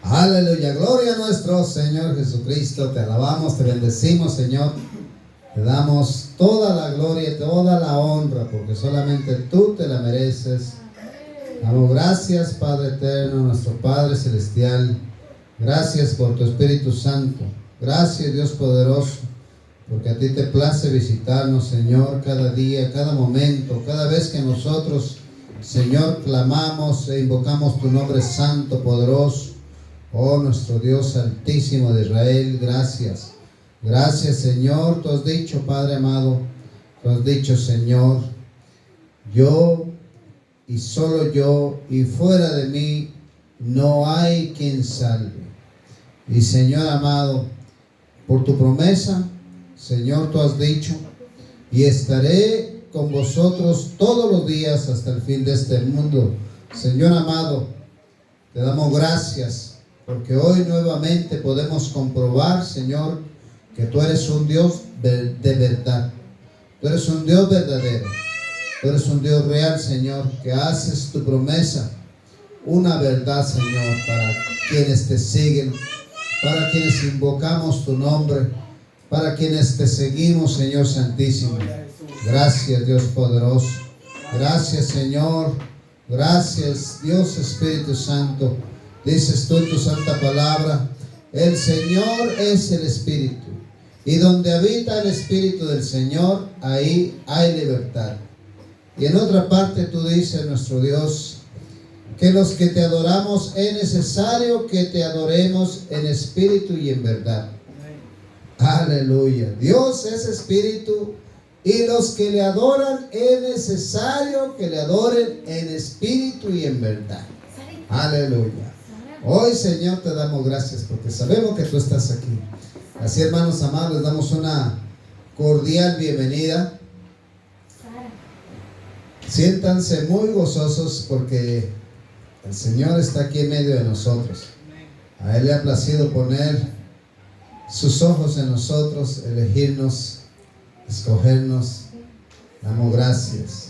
Aleluya, gloria a nuestro Señor Jesucristo. Te alabamos, te bendecimos, Señor. Te damos toda la gloria y toda la honra, porque solamente tú te la mereces. Damos gracias, Padre eterno, nuestro Padre celestial. Gracias por tu Espíritu Santo. Gracias, Dios poderoso, porque a ti te place visitarnos, Señor, cada día, cada momento, cada vez que nosotros, Señor, clamamos e invocamos tu nombre santo, poderoso. Oh, nuestro Dios altísimo de Israel, gracias. Gracias, Señor. Tú has dicho, Padre amado, tú has dicho, Señor, yo y solo yo, y fuera de mí no hay quien salve. Y Señor amado, por tu promesa, Señor, tú has dicho, y estaré con vosotros todos los días hasta el fin de este mundo. Señor amado, te damos gracias, porque hoy nuevamente podemos comprobar, Señor, que tú eres un Dios de verdad. Tú eres un Dios verdadero. Tú eres un Dios real, Señor, que haces tu promesa una verdad, Señor, para quienes te siguen, para quienes invocamos tu nombre, para quienes te seguimos, Señor Santísimo. Gracias, Dios poderoso. Gracias, Señor. Gracias, Dios Espíritu Santo. Dices tú en tu santa palabra, el Señor es el Espíritu, y donde habita el Espíritu del Señor, ahí hay libertad. Y en otra parte tú dices, nuestro Dios, que los que te adoramos es necesario que te adoremos en espíritu y en verdad. Aleluya. Dios es espíritu, y los que le adoran es necesario que le adoren en espíritu y en verdad. Aleluya. Hoy, Señor, te damos gracias porque sabemos que tú estás aquí. Así, hermanos amados, les damos una cordial bienvenida. Siéntanse muy gozosos porque el Señor está aquí en medio de nosotros. A Él le ha placido poner sus ojos en nosotros, elegirnos, escogernos. Damos gracias.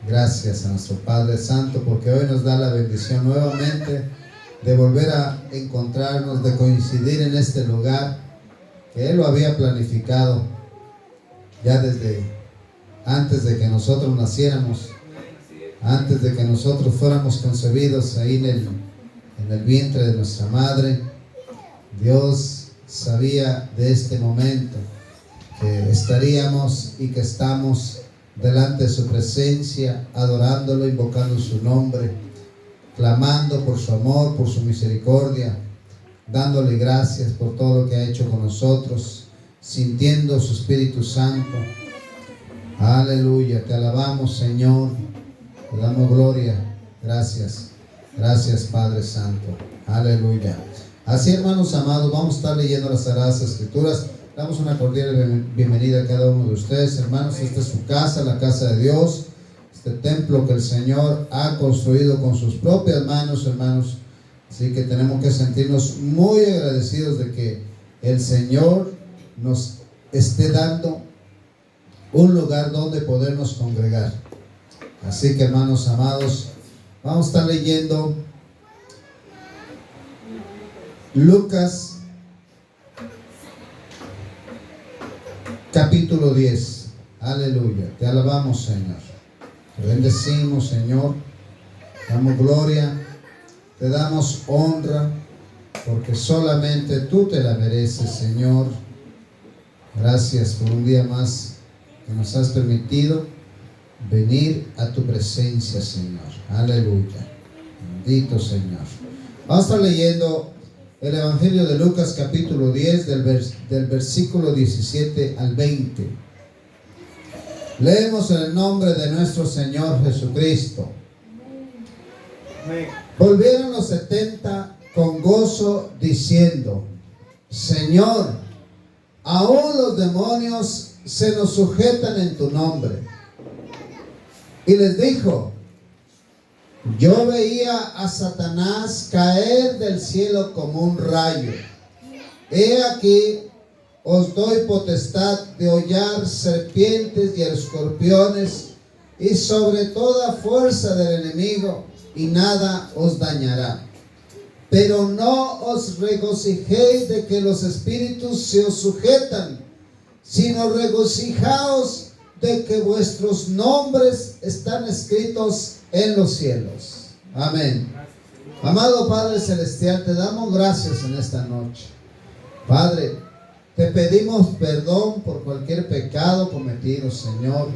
Gracias a nuestro Padre Santo, porque hoy nos da la bendición nuevamente de volver a encontrarnos, de coincidir en este lugar que Él lo había planificado ya desde antes de que nosotros naciéramos, antes de que nosotros fuéramos concebidos ahí en el vientre de nuestra madre. Dios sabía de este momento que estaríamos y que estamos delante de su presencia, adorándolo, invocando su nombre, clamando por su amor, por su misericordia, dándole gracias por todo lo que ha hecho con nosotros, sintiendo su Espíritu Santo. Aleluya, te alabamos, Señor, te damos gloria. Gracias, gracias, Padre Santo. Aleluya. Así, hermanos amados, vamos a estar leyendo las Sagradas Escrituras. Damos una cordial bienvenida a cada uno de ustedes, hermanos. Esta es su casa, la casa de Dios, este templo que el Señor ha construido con sus propias manos, hermanos. Así que tenemos que sentirnos muy agradecidos de que el Señor nos esté dando un lugar donde podernos congregar. Así que, hermanos amados, vamos a estar leyendo Lucas capítulo 10. Aleluya. Te alabamos, Señor. Te bendecimos, Señor. Te damos gloria. Te damos honra, porque solamente tú te la mereces, Señor. Gracias por un día más que nos has permitido venir a tu presencia, Señor. Aleluya. Bendito Señor. Vamos a estar leyendo el Evangelio de Lucas capítulo 10 del versículo 17 al 20. Leemos en el nombre de nuestro Señor Jesucristo. Volvieron los 70 con gozo diciendo: Señor, aún los demonios se nos sujetan en tu nombre. Y les dijo: yo veía a Satanás caer del cielo como un rayo. He aquí, os doy potestad de hollar serpientes y escorpiones y sobre toda fuerza del enemigo, y nada os dañará. Pero no os regocijéis de que los espíritus se os sujetan, sino regocijaos de que vuestros nombres están escritos en los cielos. Amén. Amado Padre Celestial, te damos gracias en esta noche. Padre, te pedimos perdón por cualquier pecado cometido, Señor.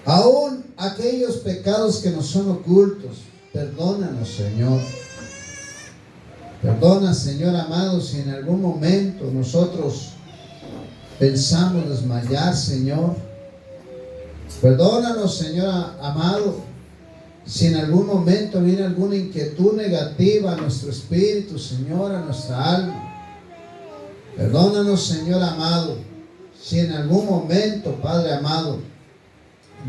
Aún aquellos pecados que nos son ocultos, perdónanos, Señor. Perdona, Señor amado, si en algún momento nosotros pensamos desmayar, Señor. Perdónanos, Señor amado, si en algún momento viene alguna inquietud negativa a nuestro espíritu, Señor, a nuestra alma. Perdónanos, Señor amado, si en algún momento, Padre amado,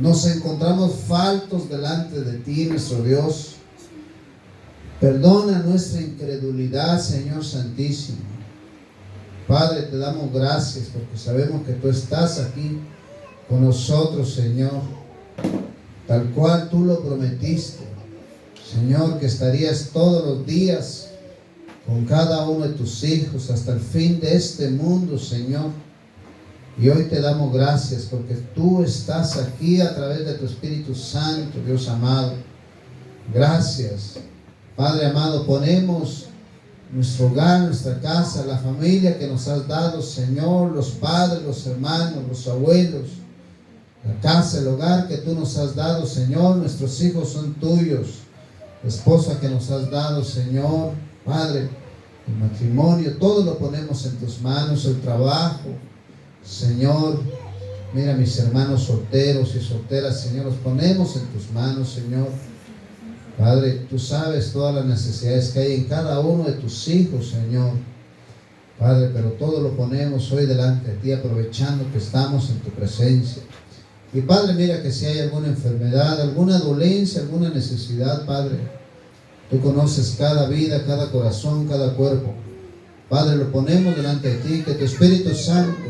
nos encontramos faltos delante de ti, nuestro Dios. Perdona nuestra incredulidad, Señor Santísimo. Padre, te damos gracias porque sabemos que tú estás aquí con nosotros, Señor, tal cual tú lo prometiste, Señor, que estarías todos los días con cada uno de tus hijos hasta el fin de este mundo, Señor. Y hoy te damos gracias porque tú estás aquí a través de tu Espíritu Santo, Dios amado. Gracias, Padre amado. Ponemos nuestro hogar, nuestra casa, la familia que nos has dado, Señor, los padres, los hermanos, los abuelos, la casa, el hogar que tú nos has dado, Señor. Nuestros hijos son tuyos, la esposa que nos has dado, Señor, Padre, el matrimonio, todo lo ponemos en tus manos, el trabajo, Señor. Mira mis hermanos solteros y solteras, Señor, los ponemos en tus manos, Señor. Padre, tú sabes todas las necesidades que hay en cada uno de tus hijos, Señor. Padre, pero todo lo ponemos hoy delante de ti, aprovechando que estamos en tu presencia. Y Padre, mira que si hay alguna enfermedad, alguna dolencia, alguna necesidad, Padre, tú conoces cada vida, cada corazón, cada cuerpo. Padre, lo ponemos delante de ti, que tu Espíritu Santo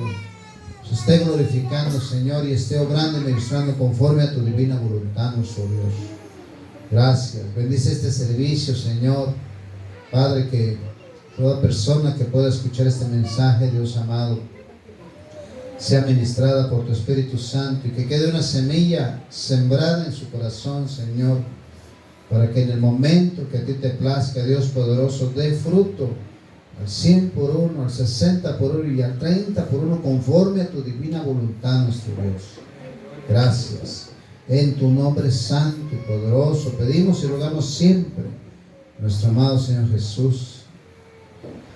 se esté glorificando, Señor, y esté obrando y ministrando conforme a tu divina voluntad, nuestro Dios. Gracias. Bendice este servicio, Señor. Padre, que toda persona que pueda escuchar este mensaje, Dios amado, sea ministrada por tu Espíritu Santo y que quede una semilla sembrada en su corazón, Señor, para que en el momento que a ti te plazca, Dios poderoso, dé fruto al 100 por 1, al 60 por 1 y al 30 por 1, conforme a tu divina voluntad, nuestro Dios. Gracias. En tu nombre santo y poderoso pedimos y rogamos siempre, nuestro amado Señor Jesús.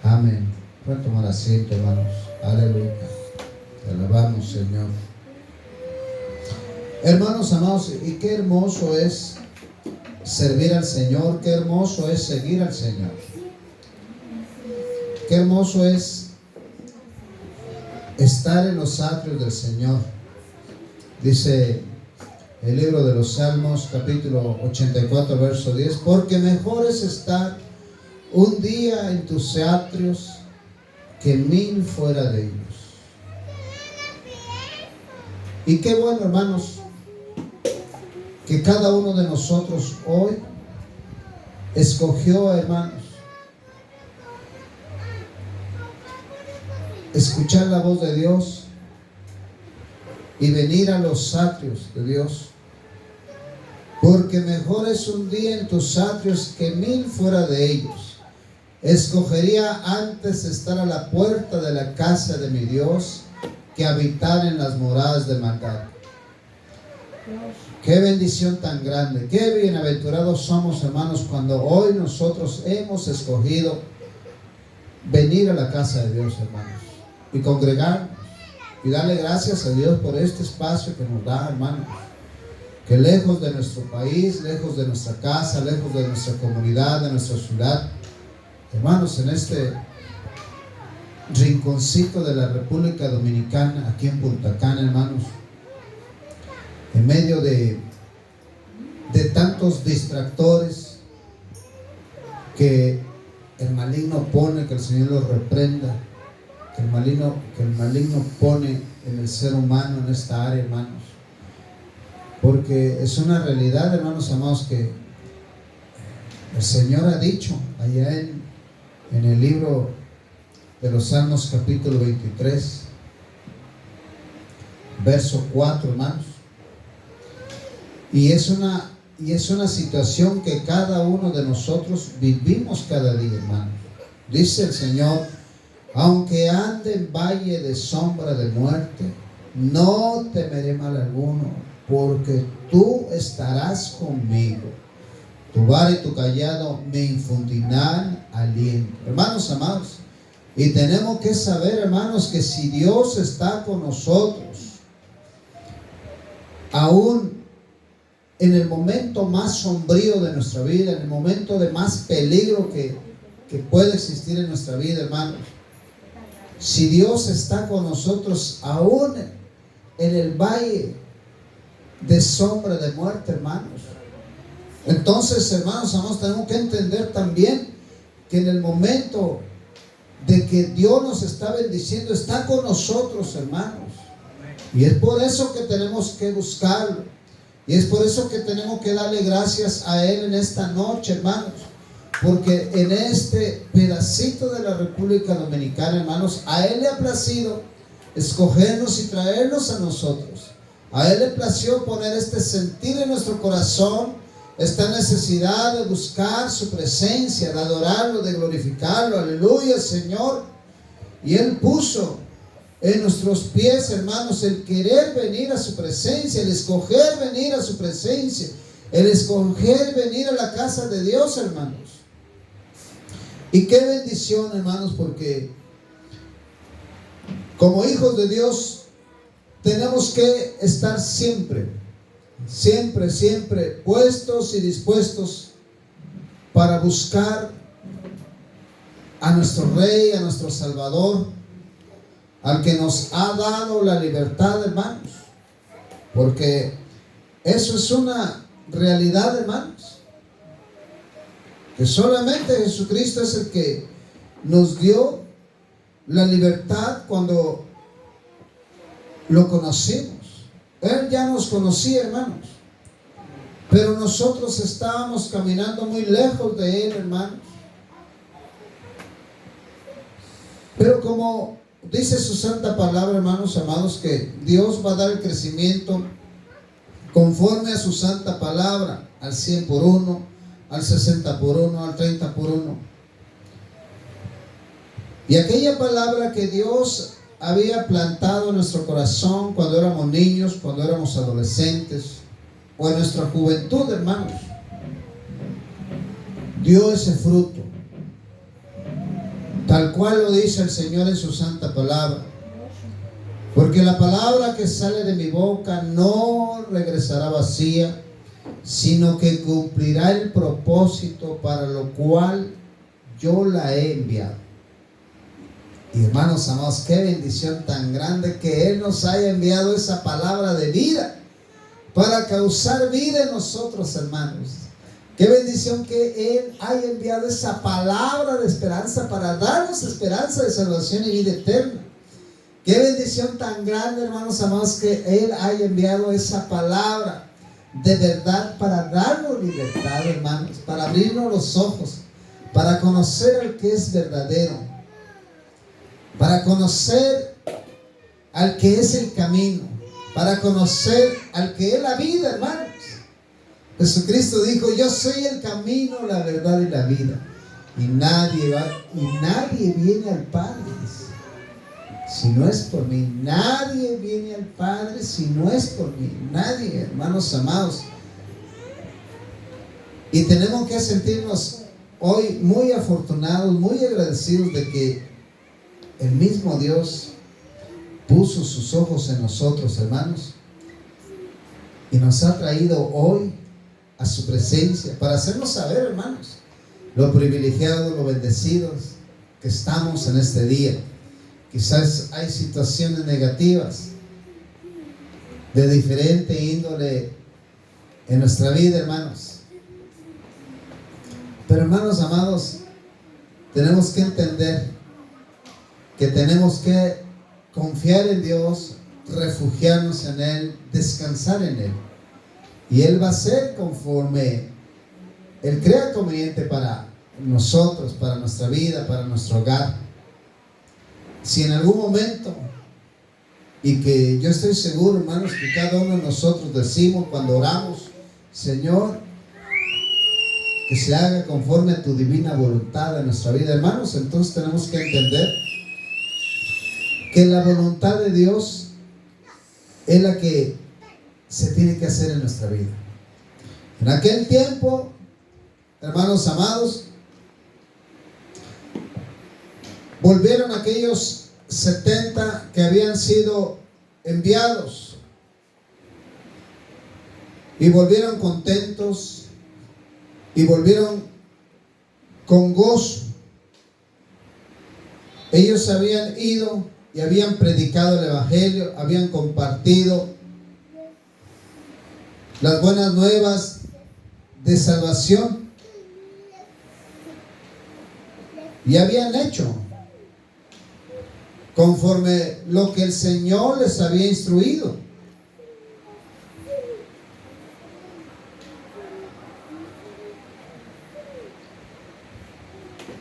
Amén. Pueden tomar asiento, hermanos. Aleluya. Te alabamos, Señor. Hermanos amados, y qué hermoso es servir al Señor, qué hermoso es seguir al Señor. Qué hermoso es estar en los atrios del Señor. Dice el libro de los Salmos, capítulo 84, verso 10, porque mejor es estar un día en tus atrios que 1000 fuera de ellos. Y qué bueno, hermanos, que cada uno de nosotros hoy escogió, hermanos, escuchar la voz de Dios y venir a los atrios de Dios. Porque mejor es un día en tus atrios que 1000 fuera de ellos. Escogería antes estar a la puerta de la casa de mi Dios que habitar en las moradas de maldad. Qué bendición tan grande, qué bienaventurados somos, hermanos, cuando hoy nosotros hemos escogido venir a la casa de Dios, hermanos, y congregarnos y darle gracias a Dios por este espacio que nos da, hermanos. Que lejos de nuestro país, lejos de nuestra casa, lejos de nuestra comunidad, de nuestra ciudad, hermanos, en este rinconcito de la República Dominicana, aquí en Punta Cana, hermanos, en medio de tantos distractores que el maligno pone, que el Señor los reprenda, que el maligno pone en el ser humano en esta área, hermanos. Porque es una realidad, hermanos amados, que el Señor ha dicho allá en el libro de los Salmos, capítulo 23, verso 4, hermanos. Y es una situación que cada uno de nosotros vivimos cada día, hermanos. Dice el Señor: aunque ande en valle de sombra de muerte, no temeré mal alguno, porque tú estarás conmigo. Tu vara y tu callado me infundirán aliento. Hermanos amados, y tenemos que saber, hermanos, que si Dios está con nosotros, aún en el momento más sombrío de nuestra vida, en el momento de más peligro que puede existir en nuestra vida, hermanos, si Dios está con nosotros aún en el valle de sombra de muerte, hermanos, entonces, hermanos amados, tenemos que entender también que en el momento de que Dios nos está bendiciendo, está con nosotros, hermanos. Y es por eso que tenemos que buscarlo. Y es por eso que tenemos que darle gracias a Él en esta noche, hermanos. Porque en este pedacito de la República Dominicana, hermanos, a Él le ha placido escogernos y traernos a nosotros. A Él le plació poner este sentir en nuestro corazón, esta necesidad de buscar su presencia, de adorarlo, de glorificarlo. Aleluya, Señor. Y Él puso en nuestros pies, hermanos, el querer venir a su presencia, el escoger venir a su presencia, el escoger venir a la casa de Dios, hermanos. Y qué bendición, hermanos, porque como hijos de Dios tenemos que estar siempre puestos y dispuestos para buscar a nuestro Rey, a nuestro Salvador, al que nos ha dado la libertad, hermanos. Porque eso es una realidad, hermanos, que solamente Jesucristo es el que nos dio la libertad cuando lo conocimos. Él ya nos conocía, hermanos, pero nosotros estábamos caminando muy lejos de Él, hermanos. Pero como dice su santa palabra, hermanos amados, que Dios va a dar el crecimiento conforme a su santa palabra, al 100 por 1, al 60 por 1, al 30 por 1. Y aquella palabra que Dios había plantado en nuestro corazón cuando éramos niños, cuando éramos adolescentes, o en nuestra juventud, hermanos, dio ese fruto, tal cual lo dice el Señor en su santa palabra. Porque la palabra que sale de mi boca no regresará vacía, sino que cumplirá el propósito para lo cual yo la he enviado. Y hermanos amados, qué bendición tan grande que Él nos haya enviado esa palabra de vida para causar vida en nosotros, hermanos. Qué bendición que Él haya enviado esa palabra de esperanza para darnos esperanza de salvación y vida eterna. Qué bendición tan grande, hermanos amados, que Él haya enviado esa palabra de verdad para darnos libertad, hermanos, para abrirnos los ojos, para conocer al que es verdadero, para conocer al que es el camino, para conocer al que es la vida, hermanos. Jesucristo dijo: yo soy el camino, la verdad y la vida, y nadie viene al Padre si no es por mí. Nadie viene al Padre si no es por mí. Nadie, hermanos amados. Y tenemos que sentirnos hoy muy afortunados, muy agradecidos de que el mismo Dios puso sus ojos en nosotros, hermanos, y nos ha traído hoy a su presencia para hacernos saber, hermanos, lo privilegiados, lo bendecidos que estamos en este día. Quizás hay situaciones negativas de diferente índole en nuestra vida, hermanos. Pero, hermanos amados, tenemos que entender que tenemos que confiar en Dios, refugiarnos en Él, descansar en Él. Y Él va a ser conforme Él crea conveniente para nosotros, para nuestra vida, para nuestro hogar. Si en algún momento, y que yo estoy seguro, hermanos, que cada uno de nosotros decimos cuando oramos: Señor, que se haga conforme a tu divina voluntad en nuestra vida, hermanos, entonces tenemos que entender que la voluntad de Dios es la que se tiene que hacer en nuestra vida. En aquel tiempo, hermanos amados, volvieron aquellos 70 que habían sido enviados y volvieron contentos y volvieron con gozo. Ellos habían ido y habían predicado el evangelio, habían compartido las buenas nuevas de salvación y habían hecho conforme lo que el Señor les había instruido.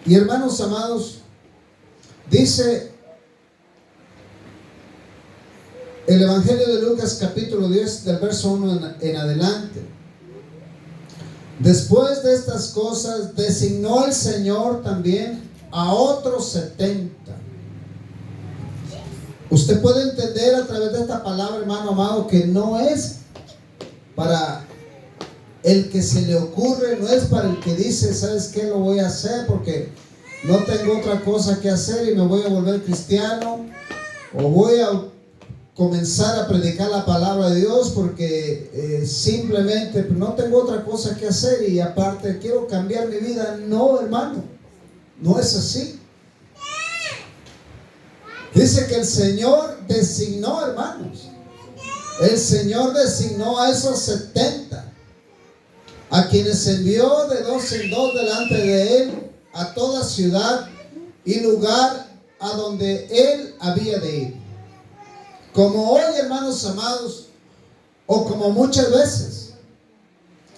Y hermanos amados, dice el Evangelio de Lucas capítulo 10 del verso 1 en adelante: después de estas cosas designó el Señor también a otros 70. Usted puede entender a través de esta palabra, hermano amado, que no es para el que se le ocurre, no es para el que dice: ¿sabes qué? Lo voy a hacer porque no tengo otra cosa que hacer y me voy a volver cristiano, o voy a comenzar a predicar la palabra de Dios porque simplemente no tengo otra cosa que hacer y aparte quiero cambiar mi vida. No, hermano, no es así. Dice que el Señor designó, hermanos, el Señor designó a esos 70, a quienes envió de dos en dos delante de Él a toda ciudad y lugar a donde Él había de ir. Como hoy, hermanos amados, o como muchas veces,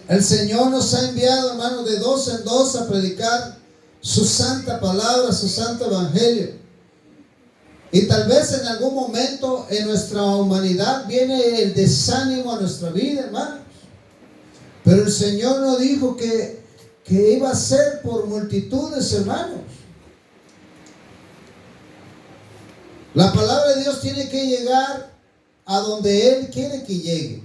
el Señor nos ha enviado, hermanos, de dos en dos a predicar su santa palabra, su santo evangelio. Y tal vez en algún momento en nuestra humanidad viene el desánimo a nuestra vida, hermanos. Pero el Señor no dijo que iba a ser por multitudes, hermanos. La palabra de Dios tiene que llegar a donde Él quiere que llegue,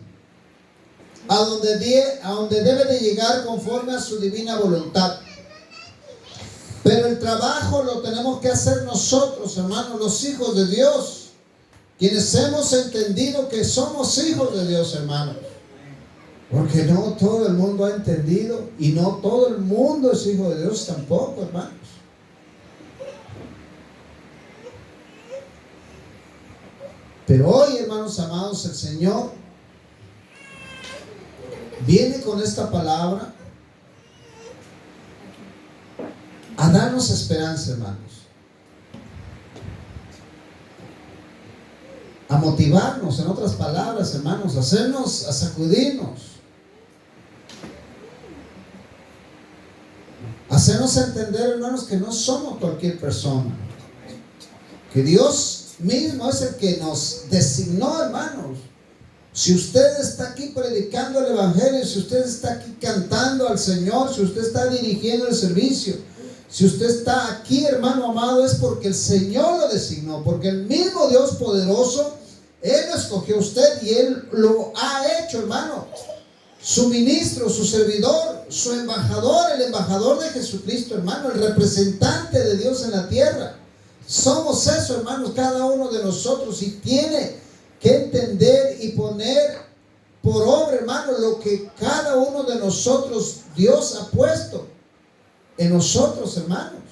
a donde debe de llegar conforme a su divina voluntad. Pero el trabajo lo tenemos que hacer nosotros, hermanos, los hijos de Dios, quienes hemos entendido que somos hijos de Dios, hermanos. Porque no todo el mundo ha entendido y no todo el mundo es hijo de Dios tampoco, hermanos. Pero hoy, hermanos amados, el Señor viene con esta palabra a darnos esperanza, hermanos, a motivarnos, en otras palabras, hermanos, a sacudirnos, a hacernos entender, hermanos, que no somos cualquier persona, que Dios mismo es el que nos designó, hermanos. Si usted está aquí predicando el evangelio, si usted está aquí cantando al Señor, si usted está dirigiendo el servicio, si usted está aquí, hermano amado, es porque el Señor lo designó, porque el mismo Dios poderoso, Él lo escogió a usted y Él lo ha hecho, hermano, su ministro, su servidor, su embajador, el embajador de Jesucristo, hermano, el representante de Dios en la tierra. Somos eso, hermanos, cada uno de nosotros, y tiene que entender y poner por obra, hermano, lo que cada uno de nosotros Dios ha puesto en nosotros, hermanos.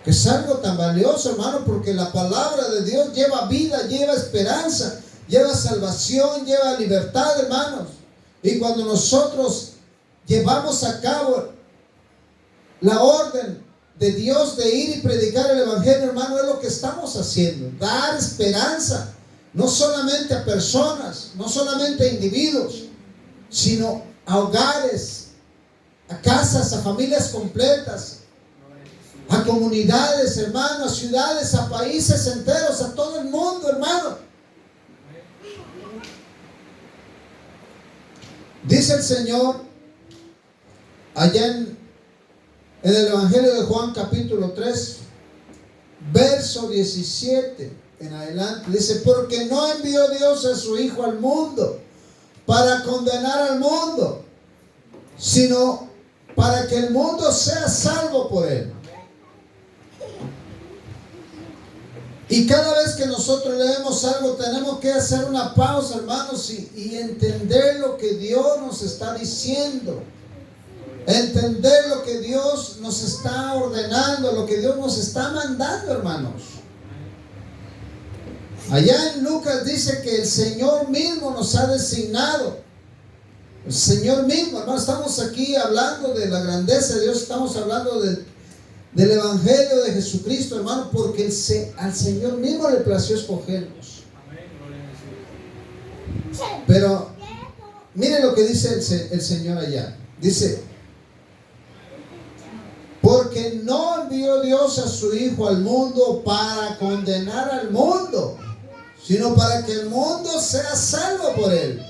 Que es algo tan valioso, hermano, porque la palabra de Dios lleva vida, lleva esperanza, lleva salvación, lleva libertad, hermanos. Y cuando nosotros llevamos a cabo la orden de Dios de ir y predicar el evangelio, hermano, es lo que estamos haciendo, dar esperanza, no solamente a personas, no solamente a individuos, sino a hogares, a casas, a familias completas, a comunidades, hermano, a ciudades, a países enteros, a todo el mundo, hermano. Dice el Señor allá en el Evangelio de Juan capítulo 3, verso 17 en adelante, dice: porque no envió Dios a su Hijo al mundo para condenar al mundo, sino para que el mundo sea salvo por él. Y cada vez que nosotros leemos algo, tenemos que hacer una pausa, hermanos, y entender lo que Dios nos está diciendo. Entender lo que Dios nos está ordenando, lo que Dios nos está mandando, hermanos. Allá en Lucas dice que el Señor mismo nos ha designado. El Señor mismo, hermanos, estamos aquí hablando de la grandeza de Dios, estamos hablando del Evangelio de Jesucristo, hermano, porque al Señor mismo le plació escogernos. Pero miren lo que dice el Señor allá. Dice: porque no envió Dios a su Hijo al mundo para condenar al mundo, sino para que el mundo sea salvo por él.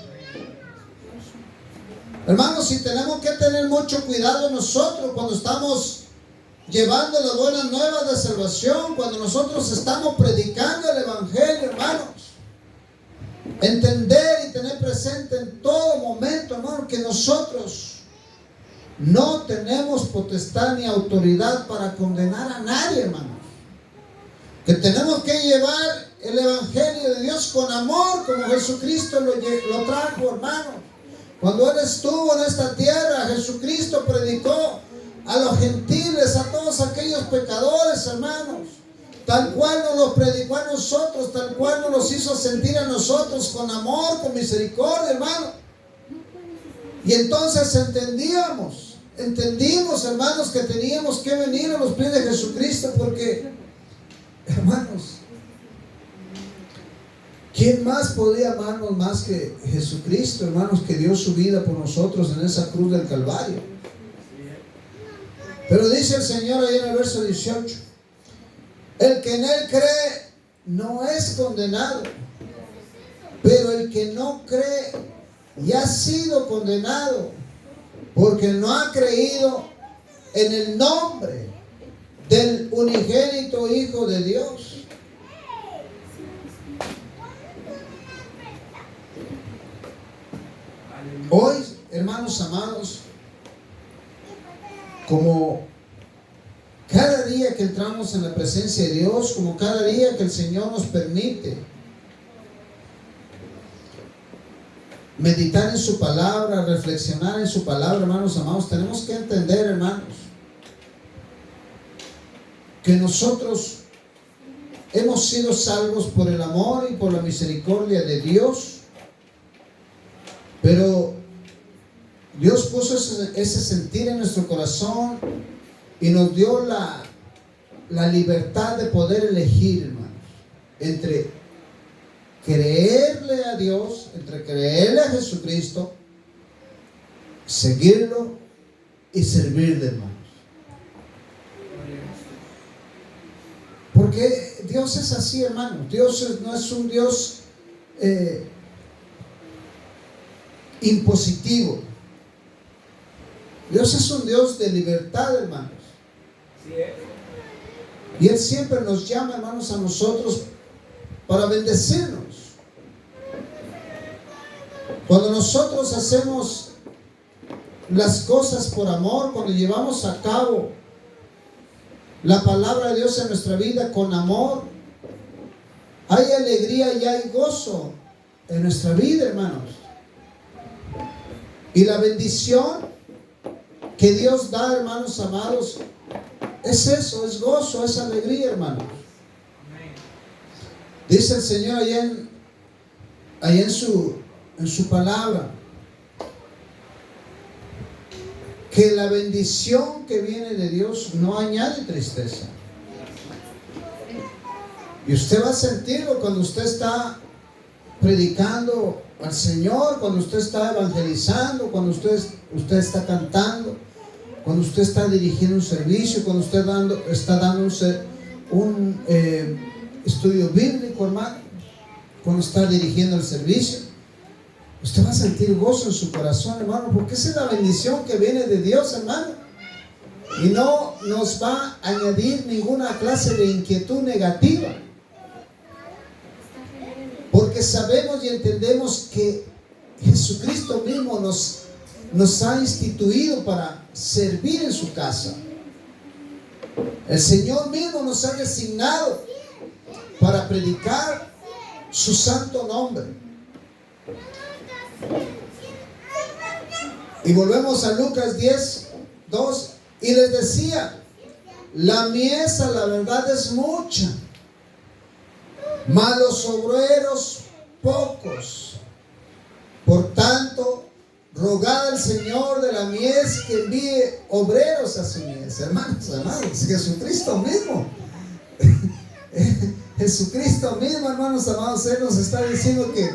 Hermanos, si tenemos que tener mucho cuidado nosotros cuando estamos llevando las buenas nuevas de salvación, cuando nosotros estamos predicando el Evangelio, hermanos. Entender y tener presente en todo momento, hermanos, que nosotros no tenemos potestad ni autoridad para condenar a nadie, hermanos. Que tenemos que llevar el Evangelio de Dios con amor, como Jesucristo lo trajo, hermanos. Cuando Él estuvo en esta tierra, Jesucristo predicó a los gentiles, a todos aquellos pecadores, hermanos, tal cual nos los predicó a nosotros, tal cual nos los hizo sentir a nosotros, con amor, con misericordia, hermano. Y entonces entendimos, hermanos, que teníamos que venir a los pies de Jesucristo, porque, hermanos, ¿quién más podía amarnos más que Jesucristo, hermanos, que dio su vida por nosotros en esa cruz del Calvario? Pero dice el Señor ahí en el verso 18: el que en Él cree no es condenado, pero el que no cree ya ha sido condenado, porque no ha creído en el nombre del unigénito Hijo de Dios. Hoy, hermanos amados, como cada día que entramos en la presencia de Dios, como cada día que el Señor nos permite meditar en su palabra, reflexionar en su palabra, hermanos amados, tenemos que entender, hermanos, que nosotros hemos sido salvos por el amor y por la misericordia de Dios, pero Dios puso ese sentir en nuestro corazón y nos dio la libertad de poder elegir, hermanos, entre creerle a Dios, entre creerle a Jesucristo, seguirlo y servirle, hermanos. Porque Dios es así, hermanos. Dios no es un Dios impositivo. Dios es un Dios de libertad, hermanos. Y Él siempre nos llama, hermanos, a nosotros para bendecirnos. Cuando nosotros hacemos las cosas por amor, cuando llevamos a cabo la palabra de Dios en nuestra vida con amor, hay alegría y hay gozo en nuestra vida, hermanos. Y la bendición que Dios da, hermanos amados, es eso, es gozo, es alegría, hermanos. Dice el Señor allá en su palabra que la bendición que viene de Dios no añade tristeza. Y usted va a sentirlo cuando usted está predicando al Señor, cuando usted está evangelizando, cuando usted está cantando, cuando usted está dirigiendo un servicio, cuando usted está dando un estudio bíblico, hermano, cuando está dirigiendo el servicio, usted va a sentir gozo en su corazón, hermano, porque esa es la bendición que viene de Dios, hermano. Y no nos va a añadir ninguna clase de inquietud negativa. Porque sabemos y entendemos que Jesucristo mismo nos ha instituido para servir en su casa. El Señor mismo nos ha designado para predicar su santo nombre. Y volvemos a Lucas 10:2. Y les decía: la mies a la verdad es mucha, mas los obreros pocos. Por tanto, rogad al Señor de la mies que envíe obreros a su mies. Hermanos, Jesucristo mismo. Jesucristo mismo, hermanos amados, Él nos está diciendo que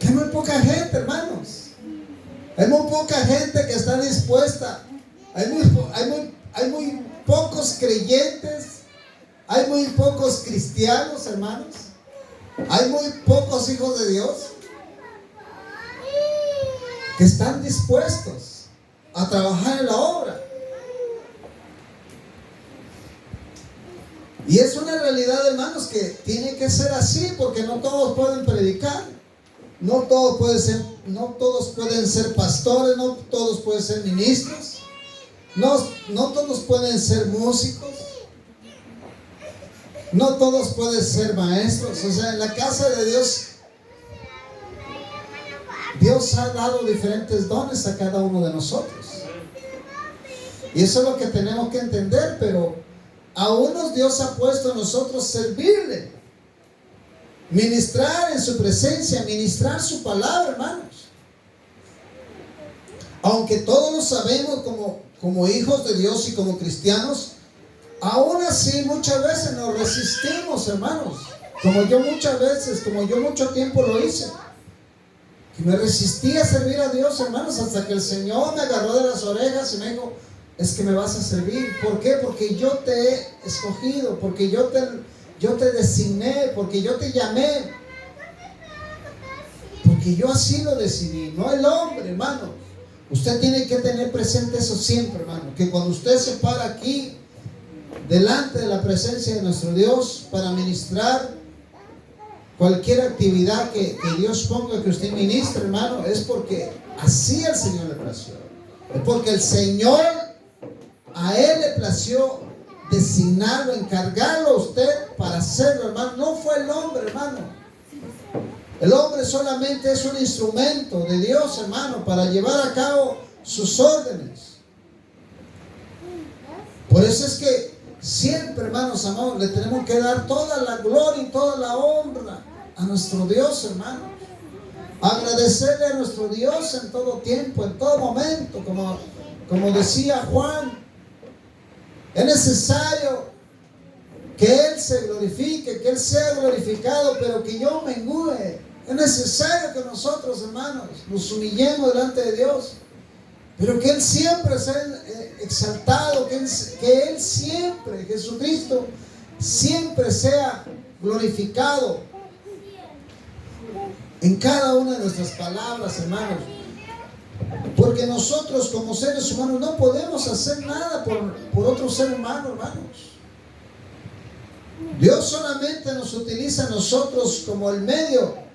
hay muy poca gente, hermanos. Hay muy poca gente que está dispuesta. Hay muy pocos creyentes. Hay muy pocos cristianos, hermanos. Hay muy pocos hijos de Dios que están dispuestos a trabajar en la obra. Y es una realidad, hermanos, que tiene que ser así, porque no todos pueden predicar, no todos pueden ser pastores, no todos pueden ser ministros, no todos pueden ser músicos, no todos pueden ser maestros. O sea, en la casa de Dios, Dios ha dado diferentes dones a cada uno de nosotros. Y eso es lo que tenemos que entender, pero a unos Dios ha puesto a nosotros servirle, ministrar en su presencia, ministrar su palabra, hermanos. Aunque todos lo sabemos como hijos de Dios y como cristianos, aún así muchas veces nos resistimos, hermanos. Como yo mucho tiempo lo hice. Que me resistí a servir a Dios, hermanos, hasta que el Señor me agarró de las orejas y me dijo: es que me vas a servir. ¿Por qué? Porque yo te he escogido, porque yo te designé, porque yo te llamé, porque yo así lo decidí, no el hombre, hermano. Usted tiene que tener presente eso siempre, hermano, que cuando usted se para aquí delante de la presencia de nuestro Dios para ministrar cualquier actividad que Dios ponga que usted ministre, hermano, es porque así el Señor le plació. Es porque el Señor, a Él le plació designarlo, encargarlo a usted para hacerlo, hermano. No fue el hombre, hermano. El hombre solamente es un instrumento de Dios, hermano, para llevar a cabo sus órdenes. Por eso es que siempre, hermanos amados, le tenemos que dar toda la gloria y toda la honra a nuestro Dios, hermano. Agradecerle a nuestro Dios en todo tiempo, en todo momento, como decía Juan. Es necesario que Él se glorifique, que Él sea glorificado, pero que yo mengüe. Es necesario que nosotros, hermanos, nos humillemos delante de Dios, pero que Él siempre sea exaltado, que Él siempre, Jesucristo, siempre sea glorificado en cada una de nuestras palabras, hermanos. Porque nosotros como seres humanos no podemos hacer nada por otro ser humano, hermanos. Dios solamente nos utiliza a nosotros como el medio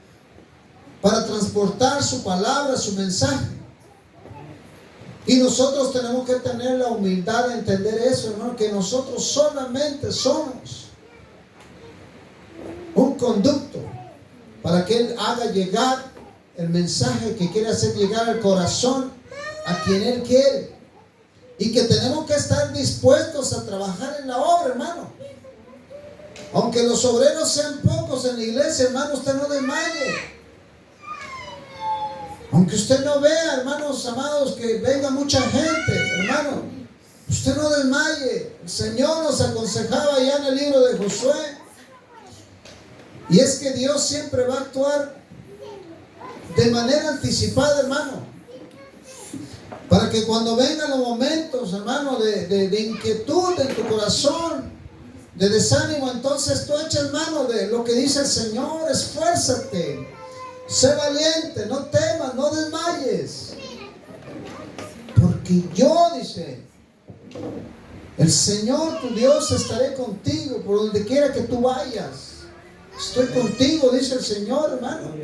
para transportar su palabra, su mensaje. Y nosotros tenemos que tener la humildad de entender eso, hermano, que nosotros solamente somos un conducto para que Él haga llegar el mensaje que quiere hacer llegar al corazón a quien Él quiere. Y que tenemos que estar dispuestos a trabajar en la obra, hermano. Aunque los obreros sean pocos en la iglesia, hermano, usted no desmaye. Aunque usted no vea, hermanos amados, que venga mucha gente, hermano, usted no desmaye. El Señor nos aconsejaba ya en el libro de Josué. Y es que Dios siempre va a actuar de manera anticipada, hermano. Para que cuando vengan los momentos, hermano, de inquietud en tu corazón, de desánimo, entonces tú eches mano de lo que dice el Señor. Esfuérzate, sé valiente, no temas, no desmayes. Porque yo, dice, el Señor tu Dios estaré contigo por donde quiera que tú vayas. Estoy contigo, dice el Señor, hermano.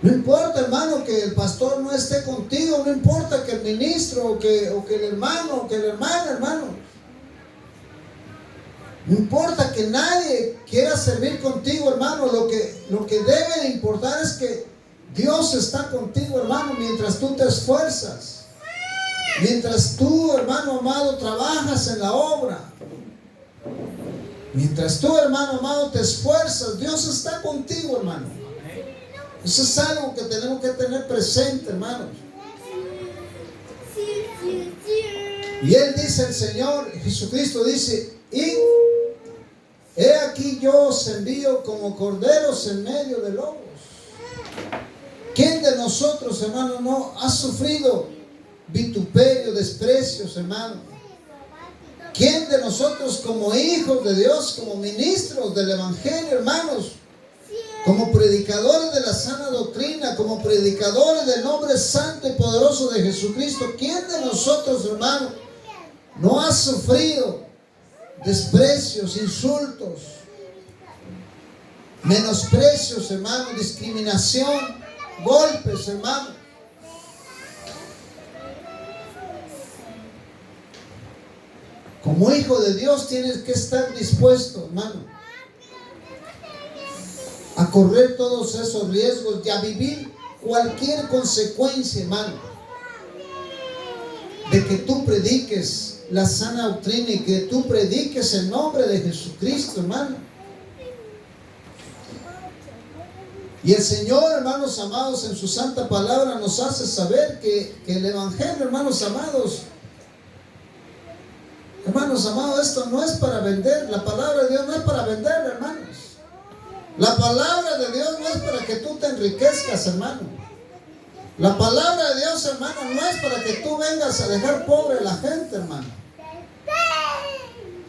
No importa, hermano, que el pastor no esté contigo. No importa que el ministro o que el hermano o que la hermana, hermano. No importa que nadie quiera servir contigo, hermano. Lo que debe de importar es que Dios está contigo, hermano, mientras tú te esfuerzas. Mientras tú, hermano amado, trabajas en la obra. Mientras tú, hermano amado, te esfuerzas, Dios está contigo, hermano. Eso es algo que tenemos que tener presente, hermanos. Y Él dice, el Señor Jesucristo dice, y he aquí yo os envío como corderos en medio de lobos. ¿Quién de nosotros, hermano, no ha sufrido vituperio, desprecios, hermano? ¿Quién de nosotros como hijos de Dios, como ministros del Evangelio, hermanos, como predicadores de la sana doctrina, como predicadores del nombre santo y poderoso de Jesucristo, quién de nosotros, hermanos, no ha sufrido desprecios, insultos, menosprecios, hermano, discriminación, golpes, hermano? Como hijo de Dios tienes que estar dispuesto, hermano, a correr todos esos riesgos y a vivir cualquier consecuencia, hermano, de que tú prediques la sana doctrina y que tú prediques el nombre de Jesucristo, hermano. Y el Señor, hermanos amados, en su santa palabra nos hace saber que el Evangelio, hermanos amados, esto no es para vender. La palabra de Dios no es para vender, hermanos. La palabra de Dios no es para que tú te enriquezcas, hermano. La palabra de Dios, hermano, no es para que tú vengas a dejar pobre a la gente, hermano.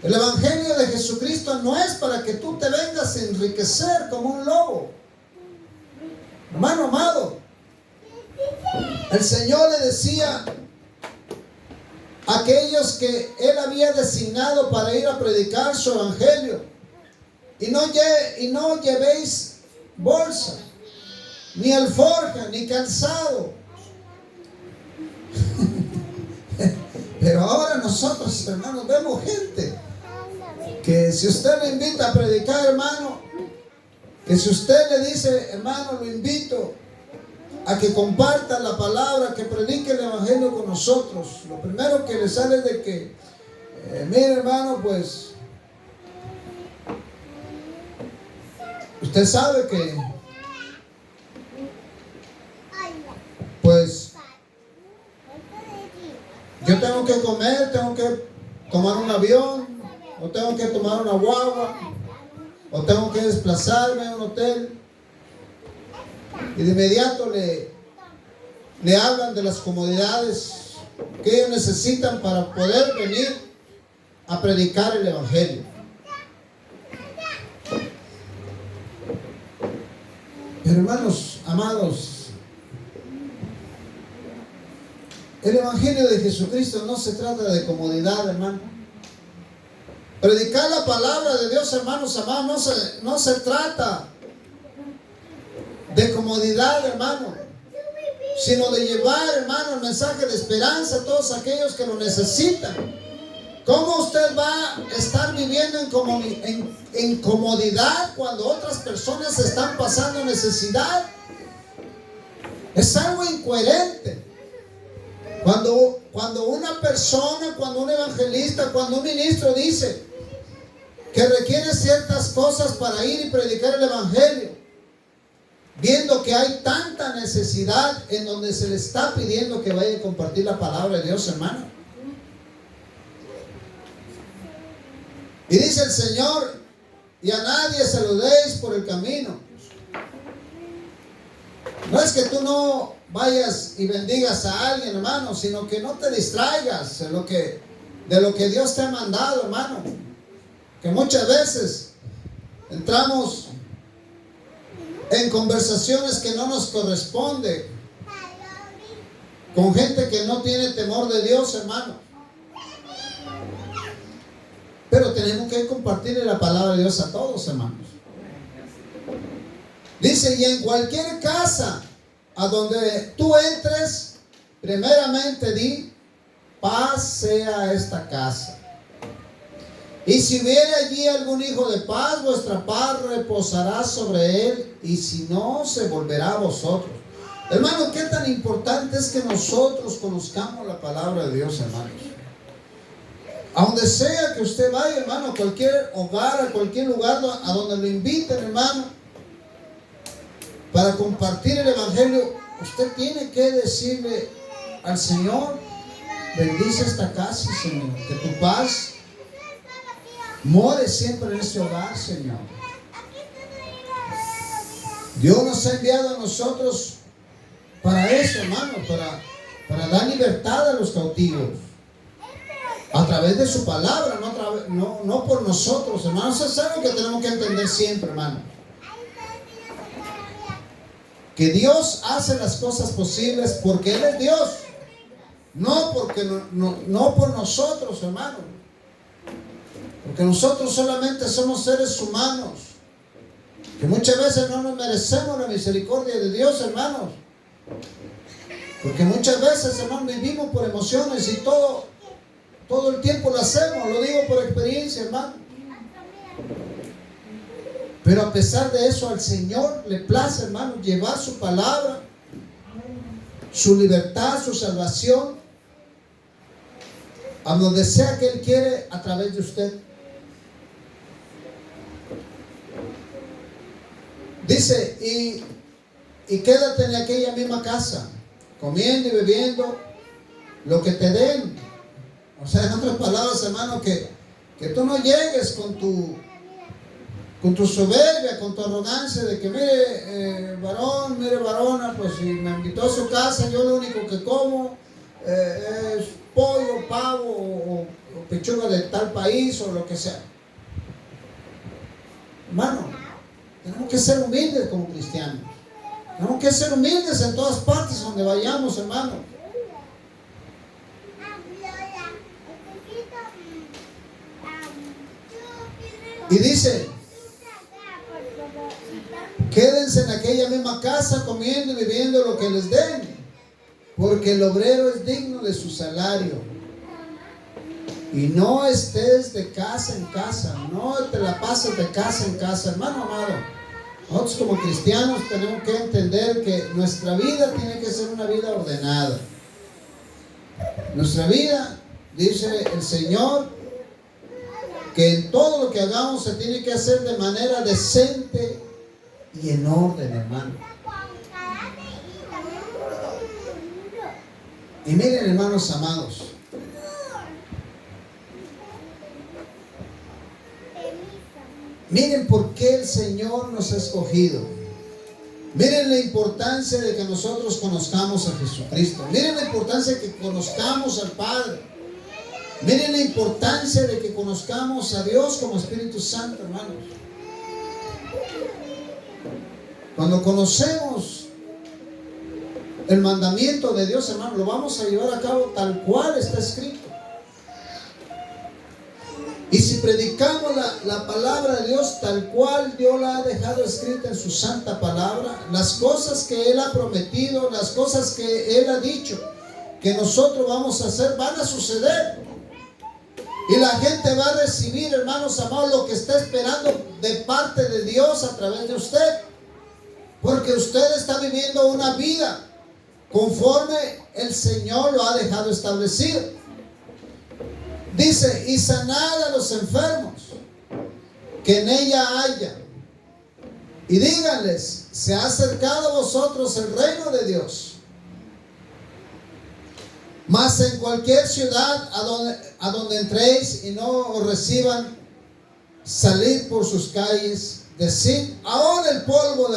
El Evangelio de Jesucristo no es para que tú te vengas a enriquecer como un lobo. Hermano amado, el Señor le decía a aquellos que Él había designado para ir a predicar su Evangelio: y no llevéis bolsa, ni alforja, ni calzado. Pero ahora nosotros, hermanos, vemos gente que si usted le invita a predicar, hermano, que si usted le dice, hermano, lo invito a que comparta la palabra, que predique el Evangelio con nosotros, lo primero que le sale es de que, mire, hermano, pues usted sabe que, pues, yo tengo que comer, tengo que tomar un avión, o tengo que tomar una guagua, o tengo que desplazarme a un hotel. Y de inmediato le hablan de las comodidades que ellos necesitan para poder venir a predicar el Evangelio. Pero hermanos amados, el Evangelio de Jesucristo no se trata de comodidad, hermano. Predicar la palabra de Dios, hermanos amados, no se trata de comodidad, hermano, sino de llevar, hermano, el mensaje de esperanza a todos aquellos que lo necesitan. ¿Cómo usted va a estar viviendo en comodidad cuando otras personas están pasando necesidad? Es algo incoherente. Cuando una persona, cuando un evangelista, cuando un ministro dice que requiere ciertas cosas para ir y predicar el Evangelio, viendo que hay tanta necesidad en donde se le está pidiendo que vaya a compartir la palabra de Dios, hermano. Y dice el Señor, y a nadie se lo deis por el camino. No es que tú no vayas y bendigas a alguien, hermano, sino que no te distraigas de lo que Dios te ha mandado, hermano. Que muchas veces entramos en conversaciones que no nos corresponden con gente que no tiene temor de Dios, hermano. Pero tenemos que compartir la palabra de Dios a todos, hermanos. Dice, y en cualquier casa a donde tú entres, primeramente di, paz sea esta casa. Y si hubiere allí algún hijo de paz, vuestra paz reposará sobre él, y si no, se volverá a vosotros. Hermano, qué tan importante es que nosotros conozcamos la palabra de Dios, hermanos. A donde sea que usted vaya, hermano, a cualquier hogar, a cualquier lugar a donde lo inviten, hermano, para compartir el evangelio, usted tiene que decirle al Señor, bendice esta casa, Señor, que tu paz more siempre en este hogar, Señor. Dios nos ha enviado a nosotros para eso, hermano, para dar libertad a los cautivos. A través de su palabra, no por nosotros, hermanos. Eso es algo que tenemos que entender siempre, hermano. Que Dios hace las cosas posibles porque Él es Dios. No por nosotros, hermano. Porque nosotros solamente somos seres humanos. Que muchas veces no nos merecemos la misericordia de Dios, hermanos. Porque muchas veces, hermanos, vivimos por emociones y todo el tiempo lo hacemos, lo digo por experiencia, hermano. Pero a pesar de eso, al Señor le place, hermano, llevar su palabra, su libertad, su salvación, a donde sea que Él quiere a través de usted. Dice, y quédate en aquella misma casa, comiendo y bebiendo lo que te den. O sea, en otras palabras, hermano, que tú no llegues con tu soberbia, con tu arrogancia de que mire varona, pues si me invitó a su casa, yo lo único que como es pollo, pavo o pechuga de tal país o lo que sea. Hermano, tenemos que ser humildes como cristianos. Tenemos que ser humildes en todas partes donde vayamos, hermano. Y dice, quédense en aquella misma casa comiendo y bebiendo lo que les den, porque el obrero es digno de su salario. Y no estés de casa en casa, no te la pases de casa en casa, hermano amado. Nosotros como cristianos tenemos que entender que nuestra vida tiene que ser una vida ordenada. Nuestra vida, dice el Señor, que en todo lo que hagamos se tiene que hacer de manera decente y en orden, hermano. Y miren, hermanos amados, miren por qué el Señor nos ha escogido. Miren la importancia de que nosotros conozcamos a Jesucristo. Miren la importancia de que conozcamos al Padre. Miren la importancia de que conozcamos a Dios como Espíritu Santo, hermanos. Cuando conocemos el mandamiento de Dios, hermano, lo vamos a llevar a cabo tal cual está escrito. Y si predicamos la palabra de Dios tal cual Dios la ha dejado escrita en su santa palabra, las cosas que Él ha prometido, las cosas que Él ha dicho que nosotros vamos a hacer, van a suceder. Y la gente va a recibir, hermanos amados, lo que está esperando de parte de Dios a través de usted. Porque usted está viviendo una vida conforme el Señor lo ha dejado establecido. Dice, y sanad a los enfermos que en ella haya. Y díganles, se ha acercado a vosotros el reino de Dios. Mas en cualquier ciudad a donde entréis y no os reciban, salid por sus calles, decid, ahora el polvo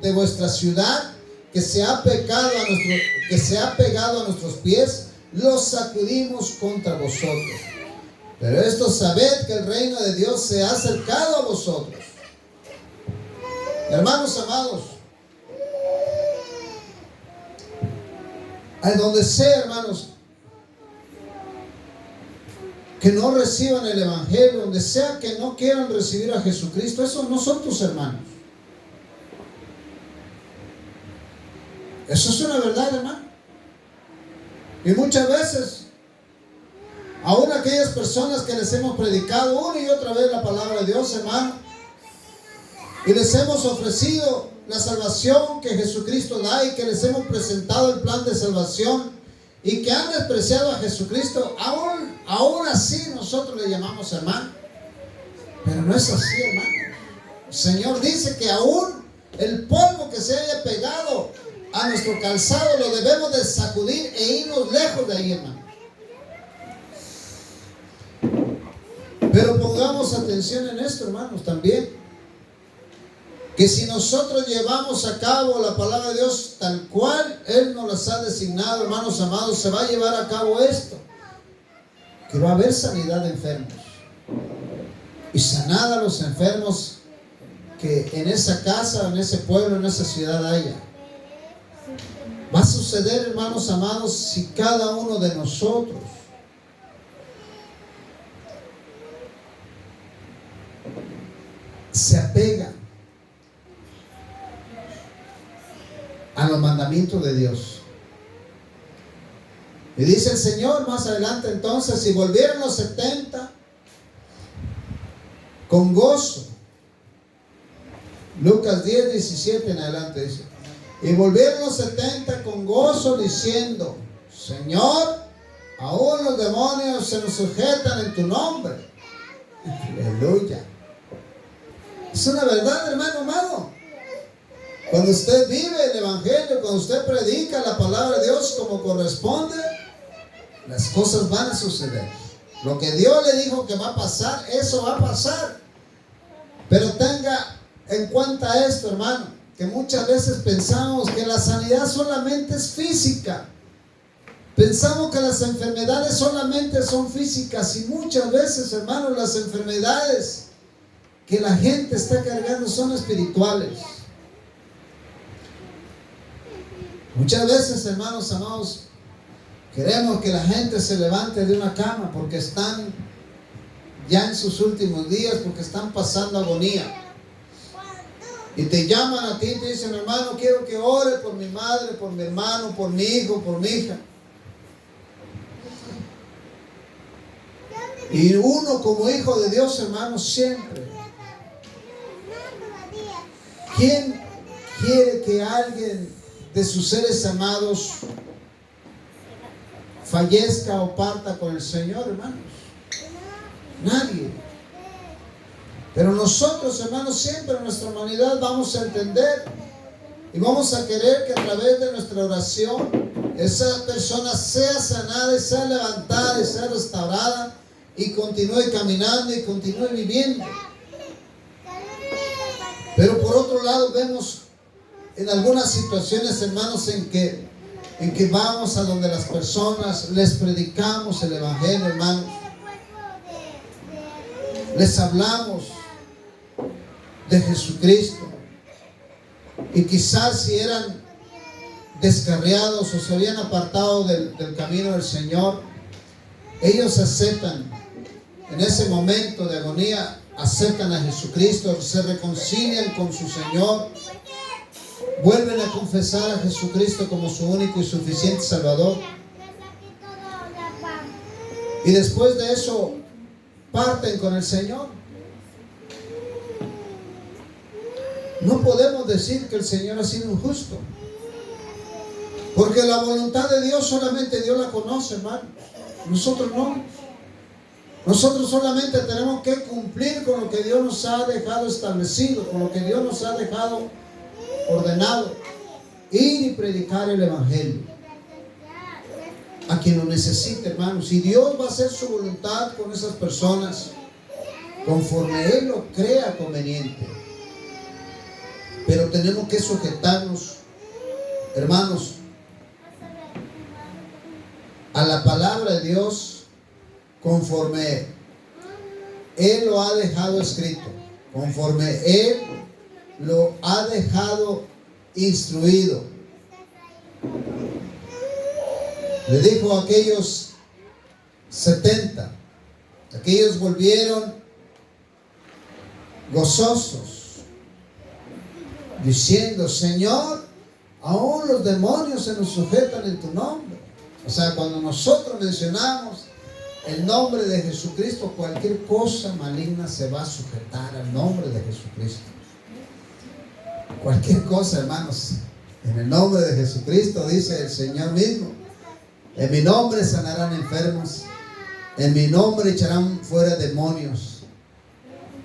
de vuestra ciudad que se ha pegado a nuestros pies, lo sacudimos contra vosotros. Pero esto sabed que el reino de Dios se ha acercado a vosotros. Hermanos amados, a donde sea, hermanos, que no reciban el Evangelio, donde sea que no quieran recibir a Jesucristo, esos no son tus hermanos. Eso es una verdad, hermano. Y muchas veces, aún aquellas personas que les hemos predicado una y otra vez la palabra de Dios, hermano, y les hemos ofrecido la salvación que Jesucristo da y que les hemos presentado el plan de salvación y que han despreciado a Jesucristo, aún así nosotros le llamamos hermano. Pero no es así, hermano. El Señor dice que aún el polvo que se haya pegado a nuestro calzado lo debemos de sacudir e irnos lejos de ahí, hermano. Pero pongamos atención en esto, hermanos, también. Que si nosotros llevamos a cabo la palabra de Dios tal cual Él nos las ha designado, hermanos amados, se va a llevar a cabo esto. Que va a haber sanidad de enfermos. Y sanada a los enfermos que en esa casa, en ese pueblo, en esa ciudad haya. Va a suceder, hermanos amados, si cada uno de nosotros se apega a los mandamientos de Dios. Y dice el Señor más adelante entonces, y volvieron los 70 con gozo. Lucas 10, 17 en adelante dice, y volvieron los 70 con gozo diciendo, Señor, aún los demonios se nos sujetan en tu nombre. Aleluya. Es una verdad, hermano amado. Cuando usted vive el Evangelio, cuando usted predica la palabra de Dios como corresponde, las cosas van a suceder. Lo que Dios le dijo que va a pasar, eso va a pasar. Pero tenga en cuenta esto, hermano, que muchas veces pensamos que la sanidad solamente es física. Pensamos que las enfermedades solamente son físicas y muchas veces, hermanos, las enfermedades que la gente está cargando son espirituales. Muchas veces, hermanos amados, queremos que la gente se levante de una cama porque están ya en sus últimos días, porque están pasando agonía. Y te llaman a ti y te dicen, hermano, quiero que ore por mi madre, por mi hermano, por mi hijo, por mi hija. Y uno como hijo de Dios, hermano, siempre. ¿Quién quiere que alguien de sus seres amados fallezca o parta con el Señor, hermanos? Nadie. Pero nosotros, hermanos, siempre en nuestra humanidad vamos a entender y vamos a querer que a través de nuestra oración esa persona sea sanada y sea levantada y sea restaurada y continúe caminando y continúe viviendo. Pero por otro lado vemos en algunas situaciones, hermanos, en que vamos a donde las personas, les predicamos el Evangelio, hermanos. Les hablamos de Jesucristo. Y quizás si eran descarriados o se habían apartado del camino del Señor, ellos aceptan, en ese momento de agonía, aceptan a Jesucristo, se reconcilian con su Señor, vuelven a confesar a Jesucristo como su único y suficiente Salvador. Y después de eso parten con el Señor. No podemos decir que el Señor ha sido injusto, porque la voluntad de Dios solamente Dios la conoce, hermano. Nosotros no. Nosotros solamente tenemos que cumplir con lo que Dios nos ha dejado establecido, con lo que Dios nos ha dejado ordenado. Ir y predicar el Evangelio a quien lo necesite, hermanos. Y Dios va a hacer su voluntad con esas personas. conforme Él lo crea conveniente. Pero tenemos que sujetarnos, hermanos, a la palabra de Dios conforme Él lo ha dejado escrito, conforme Él lo ha dejado instruido. Le dijo a aquellos 70, aquellos volvieron gozosos, diciendo: Señor, aún los demonios se nos sujetan en tu nombre. O sea, cuando nosotros mencionamos el nombre de Jesucristo, cualquier cosa maligna se va a sujetar al nombre de Jesucristo. Cualquier cosa, hermanos, en el nombre de Jesucristo, dice el Señor mismo: en mi nombre sanarán enfermos, en mi nombre echarán fuera demonios,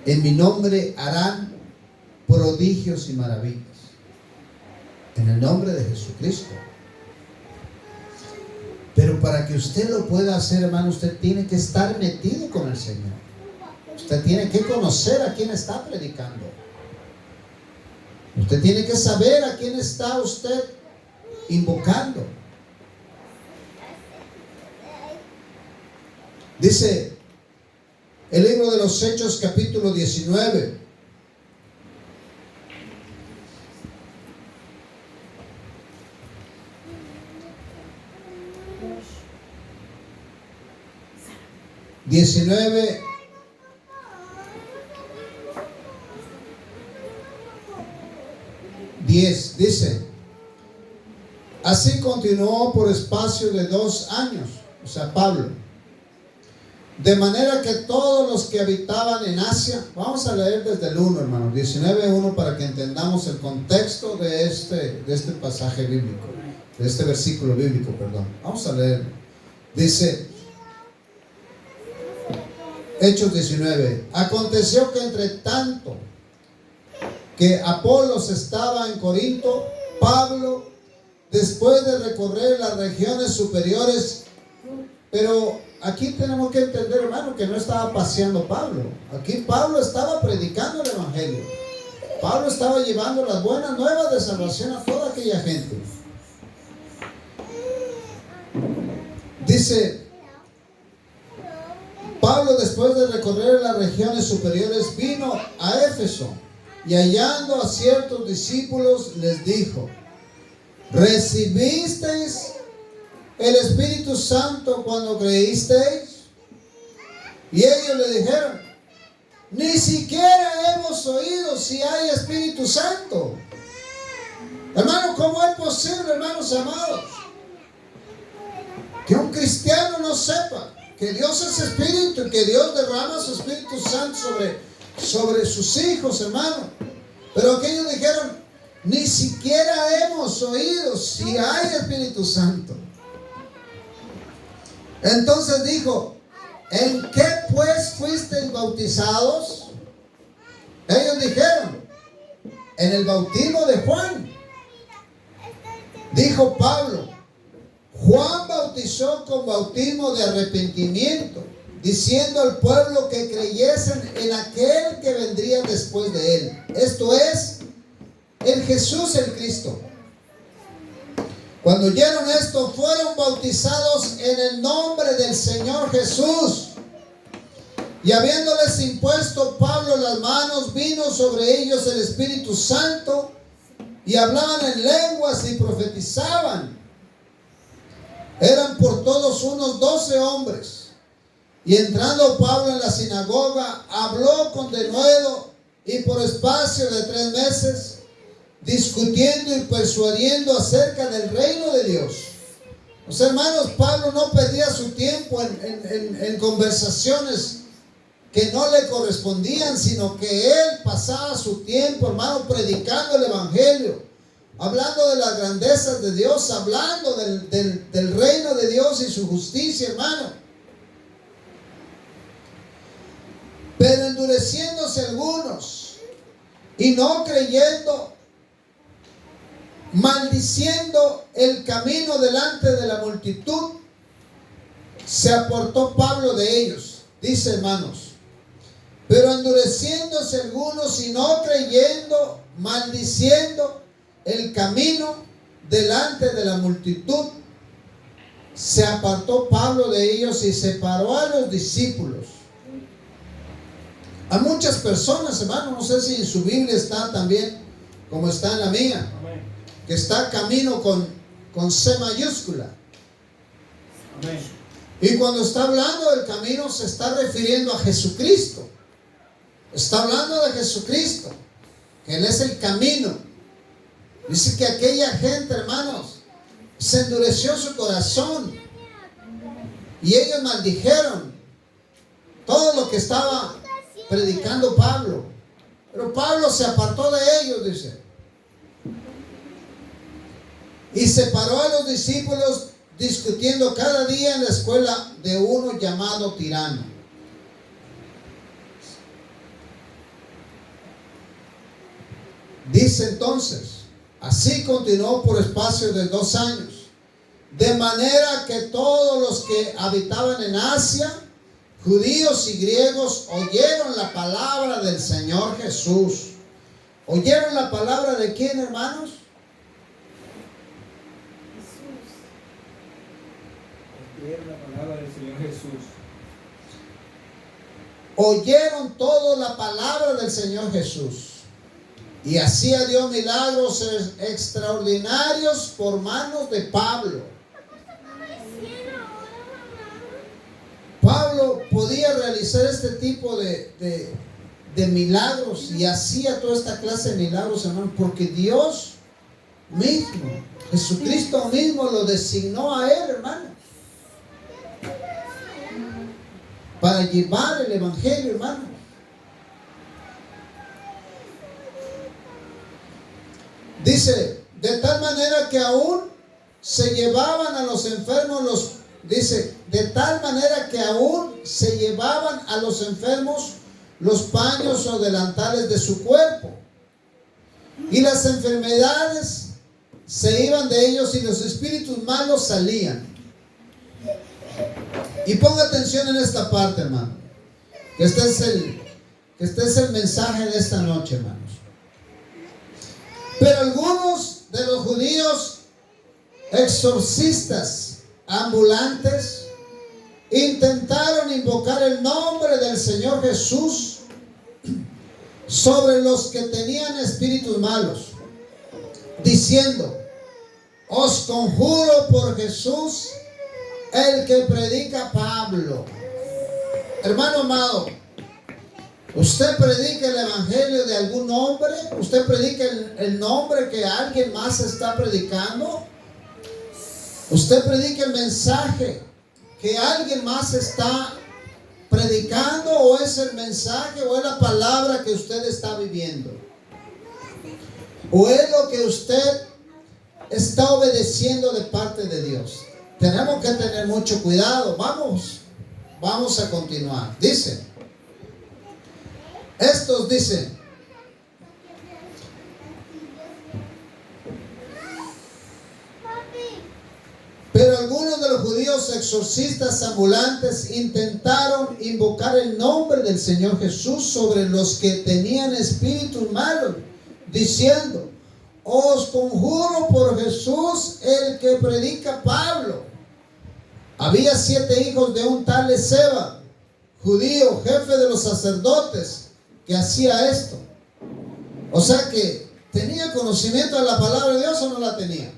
en mi nombre harán prodigios y maravillas. En el nombre de Jesucristo. Pero para que usted lo pueda hacer, hermano, usted tiene que estar metido con el Señor. Usted tiene que conocer a quién está predicando. Usted tiene que saber a quién está usted invocando. Dice el libro de los Hechos, capítulo 19. Diecinueve, dice: así continuó por espacio de 2 años, o sea, Pablo, de manera que todos los que habitaban en Asia, vamos a leer desde el 1, hermanos, 19:1, para que entendamos el contexto de este pasaje bíblico, de este versículo bíblico, perdón. Vamos a leer. Dice Hechos 19: aconteció que entre tanto que Apolos estaba en Corinto, Pablo, después de recorrer las regiones superiores, pero aquí tenemos que entender, hermano, que no estaba paseando Pablo. Aquí Pablo estaba predicando el evangelio. Pablo estaba llevando las buenas nuevas de salvación a toda aquella gente. Dice: Pablo, después de recorrer las regiones superiores, vino a Éfeso, y hallando a ciertos discípulos les dijo: ¿recibisteis el Espíritu Santo cuando creísteis? Y ellos le dijeron: ni siquiera hemos oído si hay Espíritu Santo. Hermano, ¿cómo es posible, hermanos amados, que un cristiano no sepa que Dios es Espíritu y que Dios derrama su Espíritu Santo sobre sus hijos, hermano? Pero aquellos dijeron: ni siquiera hemos oído si hay Espíritu Santo. Entonces dijo: ¿en qué pues fuisteis bautizados? Ellos dijeron: en el bautismo de Juan. Dijo Pablo: Juan bautizó con bautismo de arrepentimiento, diciendo al pueblo que creyesen en aquel que vendría después de él, esto es, en Jesús el Cristo. Cuando oyeron esto, fueron bautizados en el nombre del Señor Jesús. Y habiéndoles impuesto Pablo las manos, vino sobre ellos el Espíritu Santo, y hablaban en lenguas y profetizaban. Eran por todos unos 12 hombres. Y entrando Pablo en la sinagoga, habló con denuedo y por espacio de 3 meses, discutiendo y persuadiendo acerca del reino de Dios. Los hermanos, Pablo no perdía su tiempo en conversaciones que no le correspondían, sino que él pasaba su tiempo, hermano, predicando el evangelio, hablando de las grandezas de Dios, hablando del reino de Dios y su justicia, hermano. Pero endureciéndose algunos y no creyendo, maldiciendo el camino delante de la multitud, se apartó Pablo de ellos. Dice, hermanos, Pero endureciéndose algunos y no creyendo, maldiciendo el camino delante de la multitud, se apartó Pablo de ellos y separó a los discípulos. A muchas personas, hermano, no sé si en su Biblia está también, como está en la mía, que está camino con C mayúscula. Y cuando está hablando del camino, se está refiriendo a Jesucristo. Está hablando de Jesucristo, que Él es el camino. Dice que aquella gente, hermanos, se endureció su corazón y ellos maldijeron todo lo que estaba predicando Pablo. Pero Pablo se apartó de ellos, dice, y separó a los discípulos, discutiendo cada día en la escuela de uno llamado Tirano. Dice entonces, así continuó por espacio de 2 años, de manera que todos los que habitaban en Asia, judíos y griegos, oyeron la palabra del Señor Jesús. ¿Oyeron la palabra de quién, hermanos? Oyeron la palabra del Señor Jesús. Oyeron todos la palabra del Señor Jesús. Y hacía Dios milagros extraordinarios por manos de Pablo. Pablo podía realizar este tipo de milagros y hacía toda esta clase de milagros, hermano, porque Dios mismo, Jesucristo mismo lo designó a él, hermano, para llevar el evangelio, hermano. Dice, de tal manera que aún se llevaban a los enfermos de tal manera que aún se llevaban a los enfermos los paños o delantales de su cuerpo. Y las enfermedades se iban de ellos y los espíritus malos salían. Y ponga atención en esta parte, hermano. Que este es el mensaje de esta noche, hermanos. Pero algunos de los judíos exorcistas ambulantes intentaron invocar el nombre del Señor Jesús sobre los que tenían espíritus malos, diciendo: os conjuro por Jesús, el que predica Pablo. Hermano amado, ¿usted predica el evangelio de algún nombre? ¿Usted predica el nombre que alguien más está predicando? ¿Usted predica el mensaje que alguien más está predicando, o es el mensaje o es la palabra que usted está viviendo? ¿O es lo que usted está obedeciendo de parte de Dios? Tenemos que tener mucho cuidado. Vamos a continuar. Dice, estos dicen: pero algunos de los judíos exorcistas ambulantes intentaron invocar el nombre del Señor Jesús sobre los que tenían espíritus malos, diciendo: os conjuro por Jesús, el que predica Pablo. Había 7 hijos de un tal Esceva, judío, jefe de los sacerdotes, que hacía esto. O sea que, ¿tenía conocimiento de la palabra de Dios o no la tenía?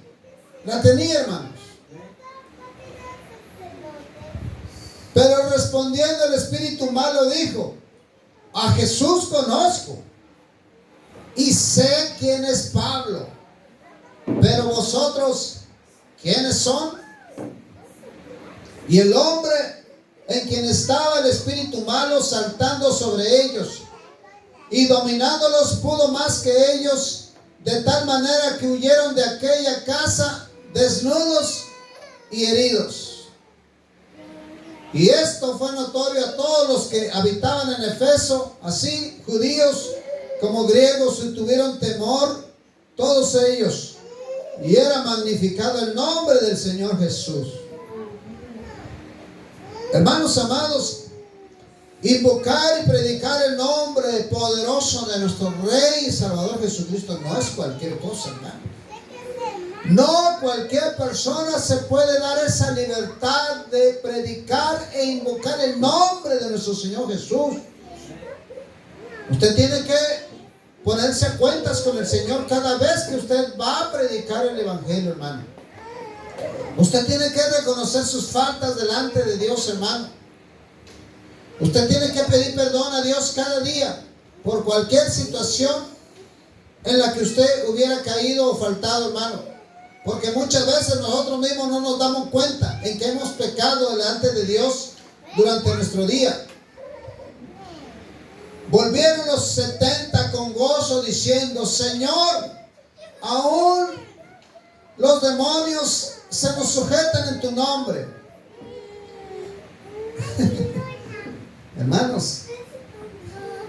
La tenía, hermanos. Pero respondiendo el espíritu malo dijo: a Jesús conozco y sé quién es Pablo, pero vosotros, ¿quiénes son? Y el hombre en quien estaba el espíritu malo, saltando sobre ellos y dominándolos, pudo más que ellos, de tal manera que huyeron de aquella casa desnudos y heridos. Y esto fue notorio a todos los que habitaban en Efeso, así judíos como griegos, y tuvieron temor todos ellos, y era magnificado el nombre del Señor Jesús. Hermanos amados, Invocar y predicar el nombre poderoso de nuestro Rey y Salvador Jesucristo no es cualquier cosa, hermano. No cualquier persona se puede dar esa libertad de predicar e invocar el nombre de nuestro Señor Jesús. Usted tiene que ponerse a cuentas con el Señor cada vez que usted va a predicar el Evangelio, hermano. Usted tiene que reconocer sus faltas delante de Dios, hermano. Usted tiene que pedir perdón a Dios cada día por cualquier situación en la que usted hubiera caído o faltado, hermano. Porque muchas veces nosotros mismos no nos damos cuenta en que hemos pecado delante de Dios durante nuestro día. Volvieron los 70 con gozo diciendo: Señor, aún los demonios se nos sujetan en tu nombre. Hermanos,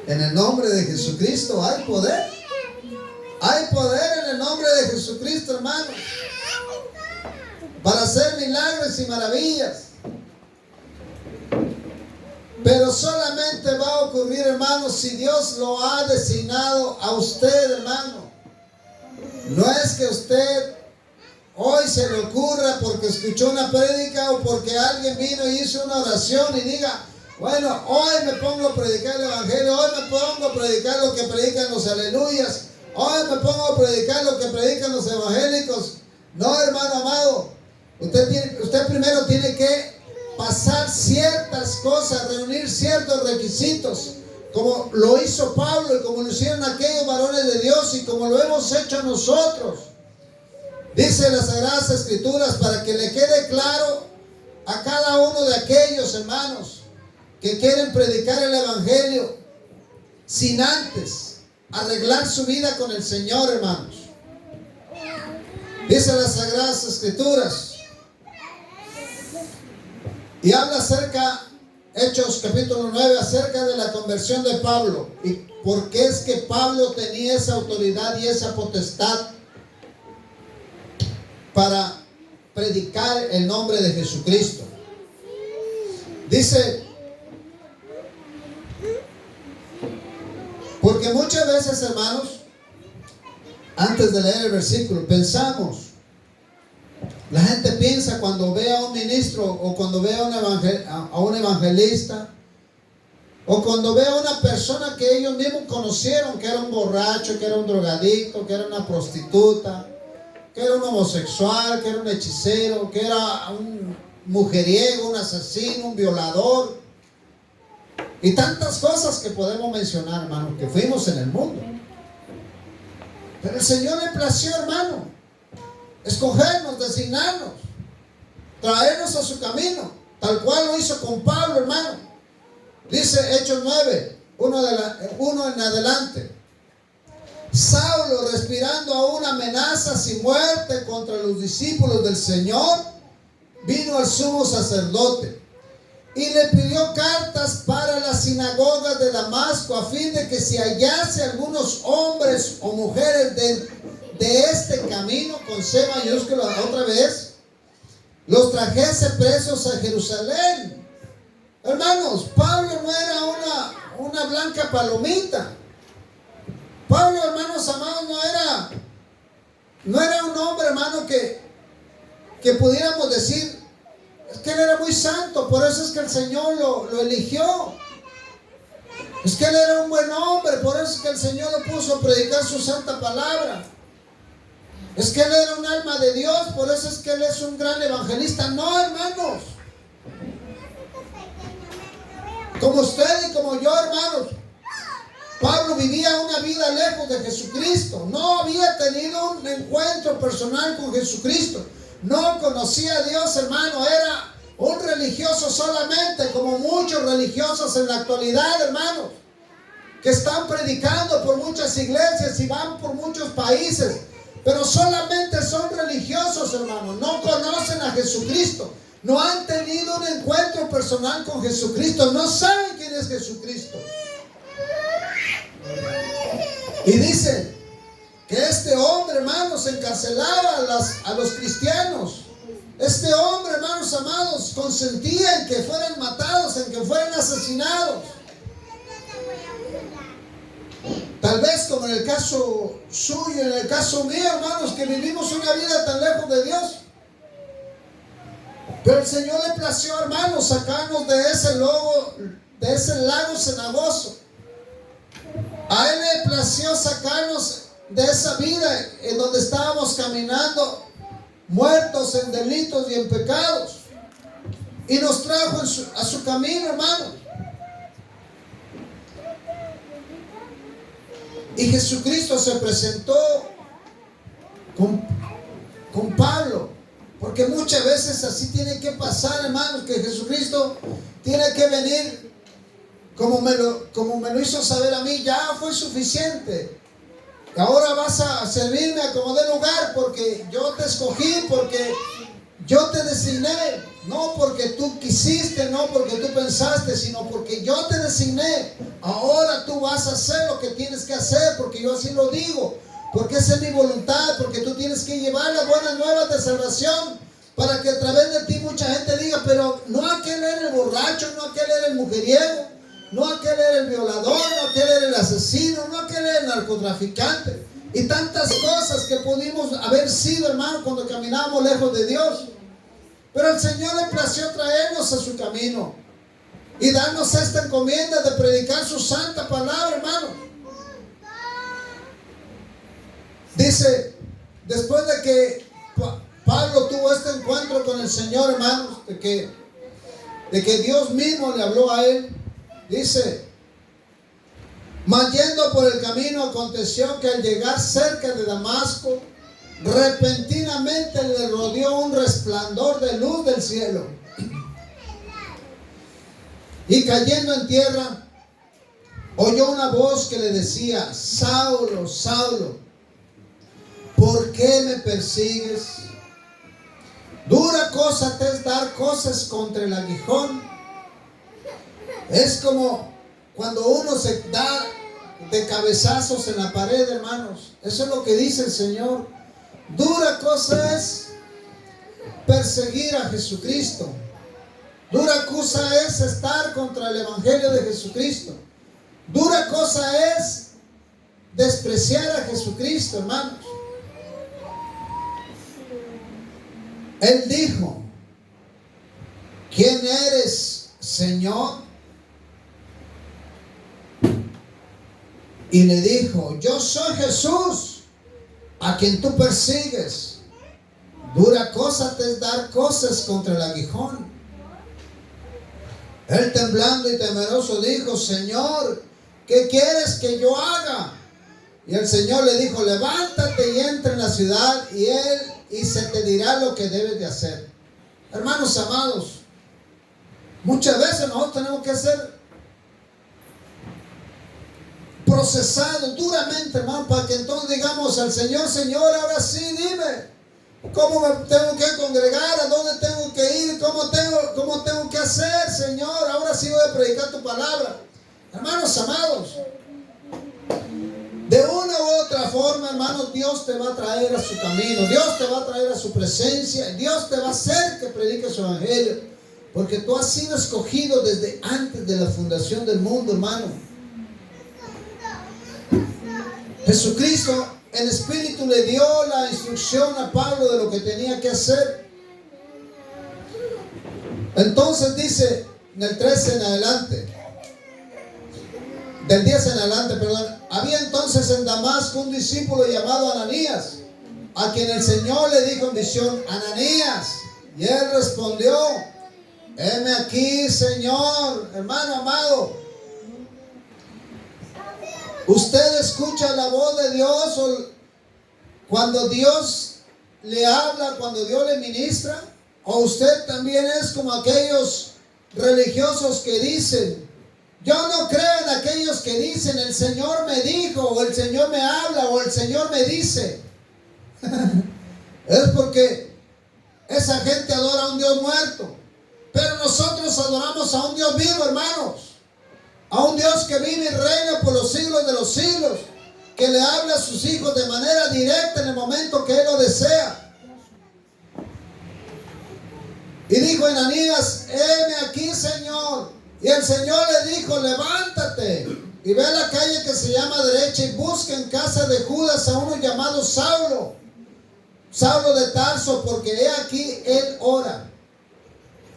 en el nombre de Jesucristo hay poder. Hay poder en el nombre de Jesucristo, hermanos, para hacer milagros y maravillas. Pero solamente va a ocurrir, hermanos, si Dios lo ha designado a usted, hermano. No es que usted hoy se le ocurra porque escuchó una prédica o porque alguien vino y hizo una oración y diga: bueno, hoy me pongo a predicar el Evangelio, hoy me pongo a predicar lo que predican los aleluyas, hoy me pongo a predicar lo que predican los evangélicos. No, hermano amado, usted primero tiene que pasar ciertas cosas, reunir ciertos requisitos, como lo hizo Pablo y como lo hicieron aquellos varones de Dios y como lo hemos hecho nosotros. Dice las Sagradas Escrituras, para que le quede claro a cada uno de aquellos hermanos que quieren predicar el Evangelio sin antes arreglar su vida con el Señor, hermanos. Dice las Sagradas Escrituras y habla acerca, Hechos capítulo 9, acerca de la conversión de Pablo y por qué es que Pablo tenía esa autoridad y esa potestad para predicar el nombre de Jesucristo. Dice: porque muchas veces, hermanos, antes de leer el versículo, pensamos, la gente piensa cuando ve a un ministro o cuando ve a un evangelista o cuando ve a una persona que ellos mismos conocieron, que era un borracho, que era un drogadicto, que era una prostituta, que era un homosexual, que era un hechicero, que era un mujeriego, un asesino, un violador y tantas cosas que podemos mencionar, hermano, que fuimos en el mundo. Pero el Señor le plació, hermano, escogernos, designarnos, traernos a su camino, tal cual lo hizo con Pablo, hermano. Dice Hechos 9, 1 en adelante: Saulo, respirando aún amenazas y muerte contra los discípulos del Señor, vino al sumo sacerdote y le pidió cartas para las sinagogas de Damasco, a fin de que si hallase algunos hombres o mujeres de este camino, con C mayúscula otra vez, los trajese presos a Jerusalén. Hermanos, Pablo no era una blanca palomita. Pablo, hermanos amados, no era un hombre, hermano, que pudiéramos decir: es que él era muy santo, por eso es que el Señor lo eligió. Es que él era un buen hombre, por eso es que el Señor lo puso a predicar su santa palabra. Es que él era un alma de Dios, por eso es que él es un gran evangelista. No, hermanos. Como usted y como yo, hermanos, Pablo vivía una vida lejos de Jesucristo. No había tenido un encuentro personal con Jesucristo. No conocía a Dios, hermano. Era un religioso solamente, como muchos religiosos en la actualidad, hermanos, que están predicando por muchas iglesias y van por muchos países, pero solamente son religiosos, hermanos. No conocen a Jesucristo. No han tenido un encuentro personal con Jesucristo. No saben quién es Jesucristo. Y dice que este hombre, hermanos, encarcelaba a los cristianos. Este hombre, hermanos amados, consentía en que fueran matados, en que fueran asesinados. Tal vez como en el caso suyo, en el caso mío, hermanos, que vivimos una vida tan lejos de Dios. Pero el Señor le plació, hermanos, sacarnos de ese lago cenagoso. A Él le plació sacarnos de esa vida en donde estábamos caminando, muertos en delitos y en pecados. Y nos trajo a su camino, hermanos. Y Jesucristo se presentó con Pablo, porque muchas veces así tiene que pasar, hermanos, que Jesucristo tiene que venir como me lo hizo saber a mí. Ya fue suficiente. Ahora vas a servirme a como de lugar, porque yo te escogí, porque yo te designé. No porque tú quisiste, no porque tú pensaste, sino porque yo te designé. Ahora tú vas a hacer lo que tienes que hacer, porque yo así lo digo, porque esa es mi voluntad, porque tú tienes que llevar las buenas nuevas de salvación, para que a través de ti mucha gente diga, pero no aquel era el borracho, no aquel era el mujeriego, no aquel era el violador, no aquel era el asesino, no aquel era el narcotraficante, y tantas cosas que pudimos haber sido, hermano, cuando caminábamos lejos de Dios. Pero el Señor le plació traernos a su camino y darnos esta encomienda de predicar su santa palabra, hermano. Dice, después de que Pablo tuvo este encuentro con el Señor, hermanos, de que Dios mismo le habló a él, dice, mas yendo por el camino aconteció que al llegar cerca de Damasco, repentinamente le rodeó un resplandor de luz del cielo. Y cayendo en tierra, oyó una voz que le decía, Saulo, Saulo, ¿por qué me persigues? Dura cosa te es dar cosas contra el aguijón. Es como cuando uno se da de cabezazos en la pared, hermanos. Eso es lo que dice el Señor. Dura cosa es perseguir a Jesucristo. Dura cosa es estar contra el Evangelio de Jesucristo. Dura cosa es despreciar a Jesucristo, hermanos. Él dijo, ¿quién eres, Señor? Y le dijo, yo soy Jesús, a quien tú persigues. Dura cosa te es dar cosas contra el aguijón. Él temblando y temeroso dijo, Señor, ¿qué quieres que yo haga? Y el Señor le dijo, levántate y entra en la ciudad y se te dirá lo que debes de hacer. Hermanos amados, muchas veces nosotros tenemos que ser procesados duramente, hermano, para que entonces digamos al Señor, Señor, ahora sí dime, ¿cómo me tengo que congregar? ¿A dónde tengo que ir? ¿Cómo tengo que hacer, Señor? Ahora sí voy a predicar tu palabra. Hermanos amados, de una u otra forma, hermano, Dios te va a traer a su camino, Dios te va a traer a su presencia, Dios te va a hacer que prediques su evangelio, porque tú has sido escogido desde antes de la fundación del mundo, hermano. Jesucristo en espíritu le dio la instrucción a Pablo de lo que tenía que hacer. Entonces dice en el 13 en adelante, del 10 en adelante, perdón, había entonces en Damasco un discípulo llamado Ananías, a quien el Señor le dijo en visión, Ananías, y él respondió, heme aquí, Señor. Hermano amado, ¿usted escucha la voz de Dios cuando Dios le habla, cuando Dios le ministra? ¿O usted también es como aquellos religiosos que dicen, yo no creo en aquellos que dicen, el Señor me dijo, o el Señor me habla, o el Señor me dice? Es porque esa gente adora a un Dios muerto. Pero nosotros adoramos a un Dios vivo, hermanos. A un Dios que vive y reina por los siglos de los siglos, que le habla a sus hijos de manera directa en el momento que Él lo desea. Y dijo Ananías, heme aquí, Señor. Y el Señor le dijo, levántate y ve a la calle que se llama derecha y busca en casa de Judas a uno llamado Saulo, Saulo de Tarso, porque he aquí él ora.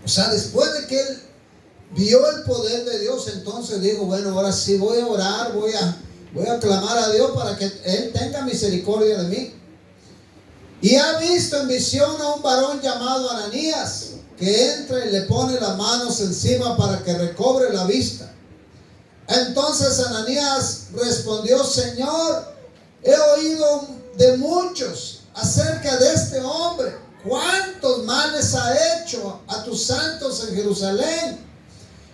O sea, después de que él vio el poder de Dios, entonces dijo, bueno, ahora sí voy a orar, voy a clamar a Dios para que Él tenga misericordia de mí. Y ha visto en visión a un varón llamado Ananías, que entra y le pone las manos encima para que recobre la vista. Entonces Ananías respondió, Señor, he oído de muchos acerca de este hombre, cuántos males ha hecho a tus santos en Jerusalén.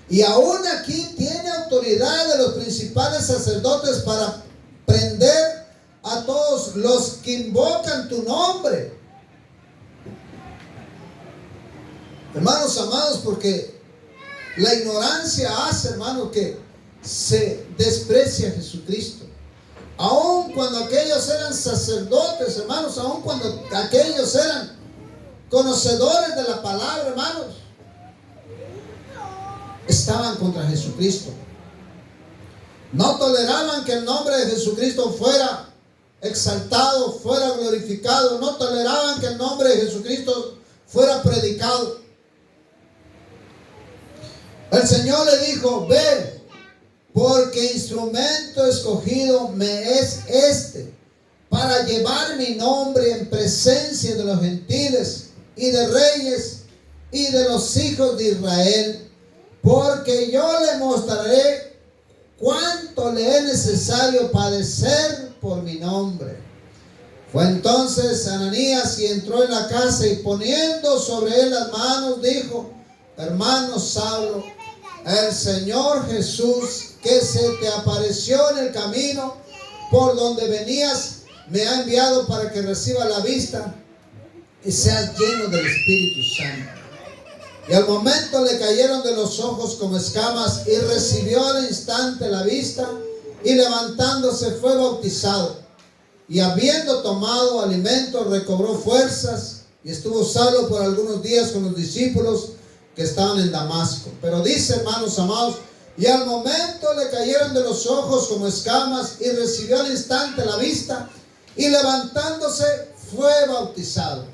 Y aún aquí tiene autoridad de los principales sacerdotes para prender a todos los que invocan tu nombre. Hermanos amados, porque la ignorancia hace, hermanos, que se desprecie a Jesucristo. Aun cuando aquellos eran sacerdotes, hermanos, aun cuando aquellos eran conocedores de la palabra, hermanos, estaban contra Jesucristo. No toleraban que el nombre de Jesucristo fuera exaltado, fuera glorificado. No toleraban que el nombre de Jesucristo fuera predicado. El Señor le dijo, ve, porque instrumento escogido me es este, para llevar mi nombre en presencia de los gentiles y de reyes y de los hijos de Israel, porque yo le mostraré cuánto le es necesario padecer por mi nombre. Fue entonces Ananías y entró en la casa y poniendo sobre él las manos dijo, hermano Saulo, el Señor Jesús que se te apareció en el camino por donde venías me ha enviado para que reciba la vista y seas lleno del Espíritu Santo. Y al momento le cayeron de los ojos como escamas y recibió al instante la vista y levantándose fue bautizado. Y habiendo tomado alimento recobró fuerzas y estuvo Saulo por algunos días con los discípulos que estaban en Damasco. Pero dice, hermanos amados, y al momento le cayeron de los ojos como escamas y recibió al instante la vista y levantándose fue bautizado.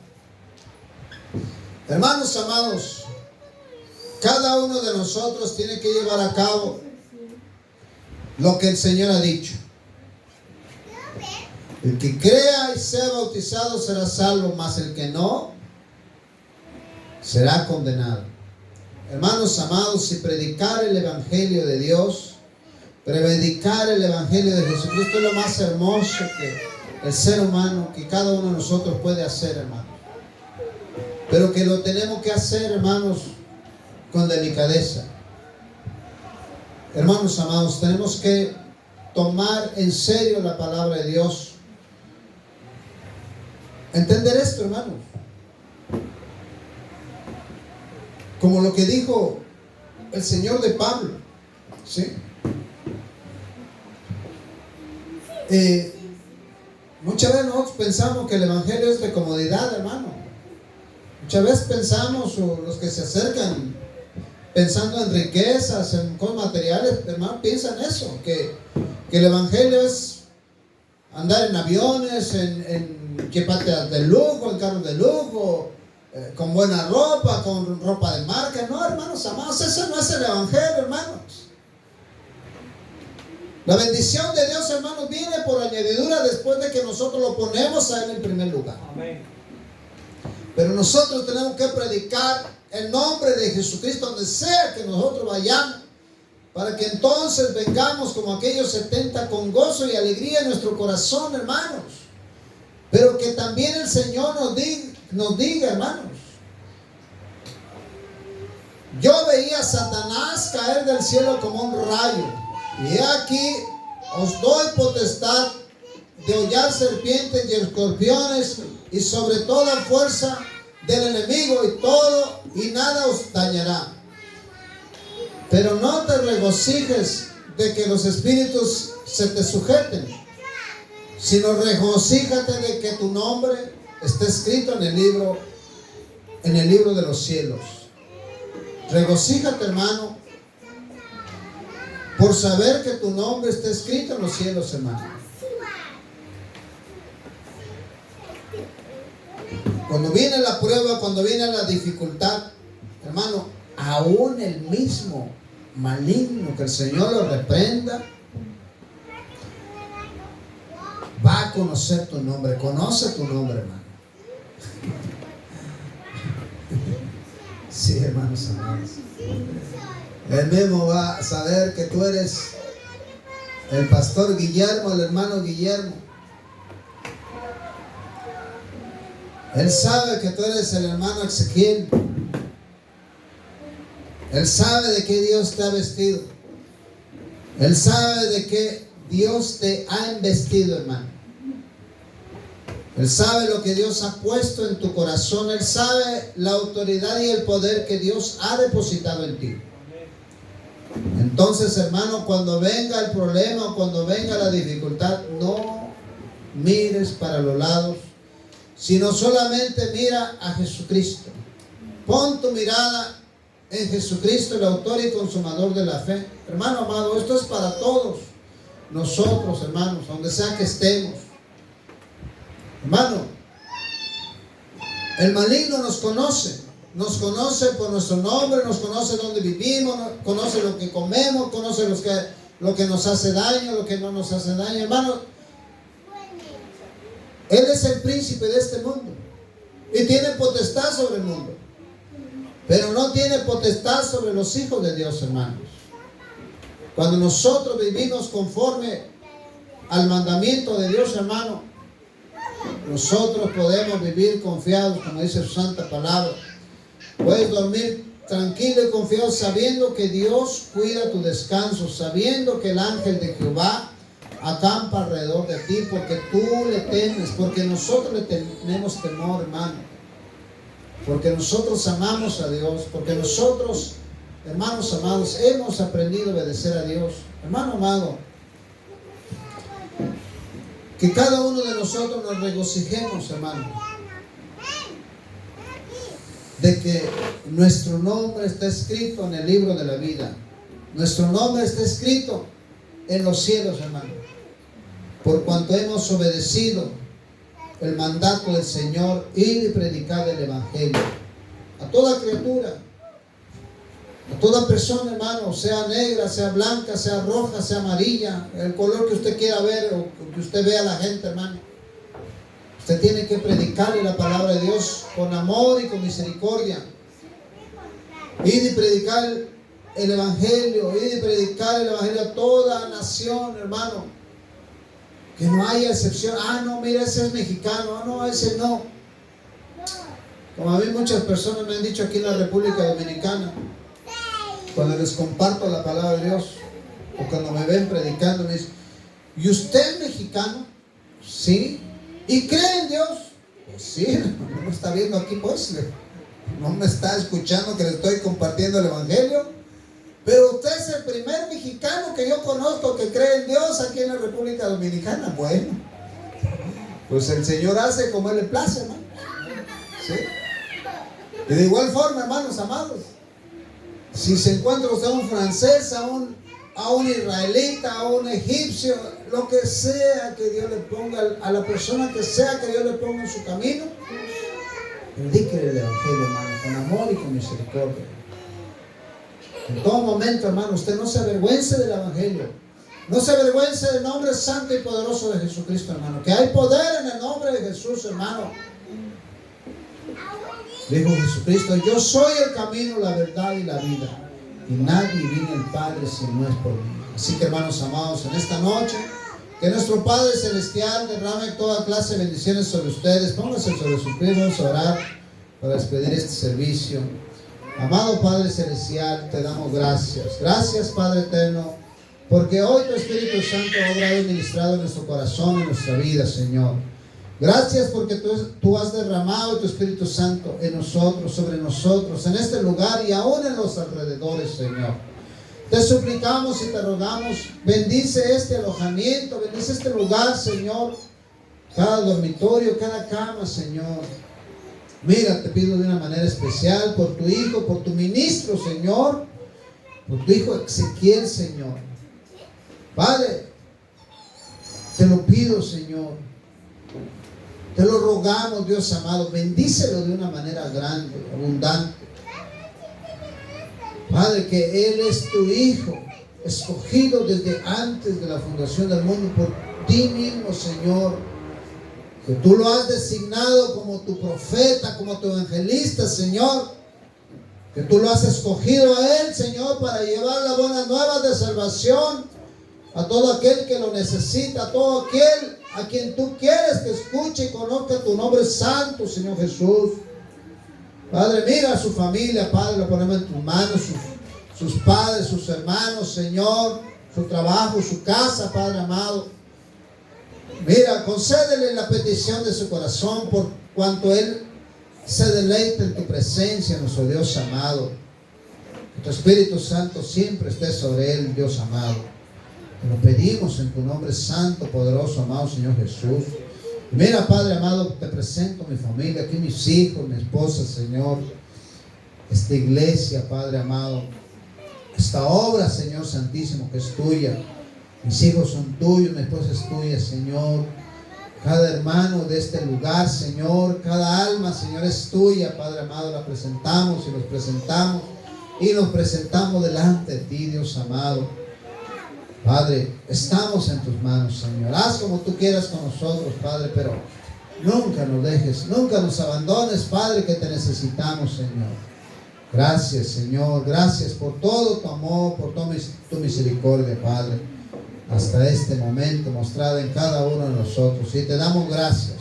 Hermanos amados, cada uno de nosotros tiene que llevar a cabo lo que el Señor ha dicho. El que crea y sea bautizado será salvo, mas el que no será condenado. Hermanos amados, si predicar el Evangelio de Dios, predicar el Evangelio de Jesucristo es lo más hermoso que el ser humano, que cada uno de nosotros puede hacer, hermanos. Pero que lo tenemos que hacer, hermanos, con delicadeza. Hermanos amados, tenemos que tomar en serio la palabra de Dios. Entender esto, hermanos. Como lo que dijo el Señor de Pablo, ¿sí? Muchas veces nosotros pensamos que el Evangelio es de comodidad, hermano. Muchas veces pensamos, o los que se acercan pensando en riquezas, en cosas materiales, hermano, piensan eso, que el Evangelio es andar en aviones, en equipajes de lujo, en carros de lujo, con buena ropa, con ropa de marca. No, hermanos amados, eso no es el Evangelio, hermanos. La bendición de Dios, hermanos, viene por añadidura después de que nosotros lo ponemos a Él en primer lugar. Amén. Pero nosotros tenemos que predicar el nombre de Jesucristo donde sea que nosotros vayamos, para que entonces vengamos como aquellos 70 con gozo y alegría en nuestro corazón, hermanos. Pero que también el Señor nos diga, hermanos, yo veía a Satanás caer del cielo como un rayo, y he aquí os doy potestad de hollar serpientes y escorpiones y sobre toda fuerza del enemigo y nada os dañará. Pero no te regocijes de que los espíritus se te sujeten, sino regocíjate de que tu nombre está escrito en el libro de los cielos. Regocíjate, hermano, por saber que tu nombre está escrito en los cielos, hermano. Cuando viene la prueba, cuando viene la dificultad, hermano, aún el mismo maligno, que el Señor lo reprenda, va a conocer tu nombre. Conoce tu nombre, hermano. Sí, hermanos amados. Él mismo va a saber que tú eres el pastor Guillermo, el hermano Guillermo. Él sabe que tú eres el hermano Ezequiel. Él sabe de qué Dios te ha vestido. Él sabe de qué Dios te ha investido, hermano. Él sabe lo que Dios ha puesto en tu corazón. Él sabe la autoridad y el poder que Dios ha depositado en ti. Entonces, hermano, cuando venga el problema, cuando venga la dificultad, no mires para los lados, sino solamente mira a Jesucristo. Pon tu mirada en Jesucristo, el autor y consumador de la fe. Hermano amado, esto es para todos nosotros, hermanos, donde sea que estemos. Hermano, el maligno nos conoce por nuestro nombre, nos conoce dónde vivimos, conoce lo que comemos, conoce lo que nos hace daño, lo que no nos hace daño. Hermano, Él es el príncipe de este mundo y tiene potestad sobre el mundo, pero no tiene potestad sobre los hijos de Dios, hermanos. Cuando nosotros vivimos conforme al mandamiento de Dios, hermano, nosotros podemos vivir confiados, como dice su santa palabra. Puedes dormir tranquilo y confiado, sabiendo que Dios cuida tu descanso, sabiendo que el ángel de Jehová acampa alrededor de ti, porque tú le temes, porque nosotros le tenemos temor, hermano, porque nosotros amamos a Dios, porque nosotros, hermanos amados, hemos aprendido a obedecer a Dios. Hermano amado, que cada uno de nosotros nos regocijemos, hermano, de que nuestro nombre está escrito en el libro de la vida. Nuestro nombre está escrito en los cielos, hermano, por cuanto hemos obedecido el mandato del Señor, ir y predicar el evangelio a toda criatura, a toda persona, hermano, sea negra, sea blanca, sea roja, sea amarilla, el color que usted quiera ver o que usted vea a la gente, hermano. Usted tiene que predicarle la palabra de Dios con amor y con misericordia. Ir y predicar el evangelio, ir y predicar el evangelio a toda nación, hermano. Que no haya excepción. Ah, no, mira, ese es mexicano. Ah, no, ese no. Como a mí muchas personas me han dicho aquí en la República Dominicana, cuando les comparto la palabra de Dios, o cuando me ven predicando, me dicen: ¿y usted es mexicano? Sí. ¿Y cree en Dios? Pues sí, no me está viendo aquí, pues, no me está escuchando que le estoy compartiendo el evangelio. Pero usted es el primer mexicano que yo conozco que cree en Dios aquí en la República Dominicana. Bueno, pues el Señor hace como Él le place, hermano. ¿Sí? Y de igual forma, hermanos amados, si se encuentra usted a un francés, a un israelita, a un egipcio, lo que sea que Dios le ponga, a la persona que sea que Dios le ponga en su camino, predíquele el evangelio, hermano, con amor y con misericordia. En todo momento, hermano, usted no se avergüence del evangelio, no se avergüence del nombre santo y poderoso de Jesucristo, hermano, que hay poder en el nombre de Jesús, hermano. Dijo Jesucristo: yo soy el camino, la verdad y la vida, y nadie viene al Padre si no es por mí. Así que, hermanos amados, en esta noche, que nuestro Padre Celestial derrame toda clase de bendiciones sobre ustedes. Pónganse sobre sus pies, vamos a orar para despedir este servicio. Amado Padre Celestial, te damos gracias. Gracias, Padre Eterno, porque hoy tu Espíritu Santo ha obrado y ministrado en nuestro corazón, en nuestra vida, Señor. Gracias porque tú has derramado tu Espíritu Santo en nosotros, sobre nosotros, en este lugar y aún en los alrededores, Señor. Te suplicamos y te rogamos, bendice este alojamiento, bendice este lugar, Señor, cada dormitorio, cada cama, Señor. Mira, te pido de una manera especial por tu hijo, por tu ministro, Señor, por tu hijo Ezequiel, Señor. Padre, te lo pido, Señor. Te lo rogamos, Dios amado. Bendícelo de una manera grande, abundante. Padre, que Él es tu Hijo, escogido desde antes de la fundación del mundo por ti mismo, Señor. Que tú lo has designado como tu profeta, como tu evangelista, Señor. Que tú lo has escogido a Él, Señor, para llevar las buenas nuevas de salvación a todo aquel que lo necesita, a todo aquel a quien tú quieres que escuche y conozca tu nombre santo, Señor Jesús. Padre, mira a su familia, Padre, lo ponemos en tus manos, sus padres, sus hermanos, Señor, su trabajo, su casa, Padre amado. Mira, concédele la petición de su corazón por cuanto Él se deleita en tu presencia, nuestro Dios amado. Que tu Espíritu Santo siempre esté sobre Él, Dios amado. Te lo pedimos en tu nombre santo, poderoso, amado Señor Jesús. Mira, Padre amado, te presento mi familia, aquí mis hijos, mi esposa, Señor. Esta iglesia, Padre amado. Esta obra, Señor Santísimo, que es tuya. Mis hijos son tuyos, mi esposa es tuya, Señor. Cada hermano de este lugar, Señor, cada alma, Señor, es tuya, Padre amado. La presentamos y los presentamos y nos presentamos delante de ti, Dios amado. Padre, estamos en tus manos, Señor. Haz como tú quieras con nosotros, Padre, pero nunca nos dejes, nunca nos abandones, Padre, que te necesitamos, Señor. Gracias, Señor. Gracias por todo tu amor, por tu misericordia, Padre, hasta este momento mostrada en cada uno de nosotros. Y te damos gracias.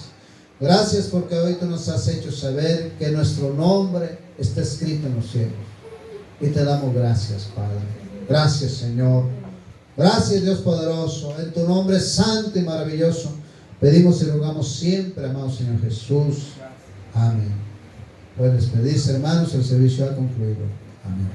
Gracias porque hoy tú nos has hecho saber que nuestro nombre está escrito en los cielos. Y te damos gracias, Padre. Gracias, Señor. Gracias, Dios poderoso. En tu nombre santo y maravilloso pedimos y rogamos siempre, amado Señor Jesús. Amén. Pueden despedirse, hermanos. El servicio ha concluido. Amén.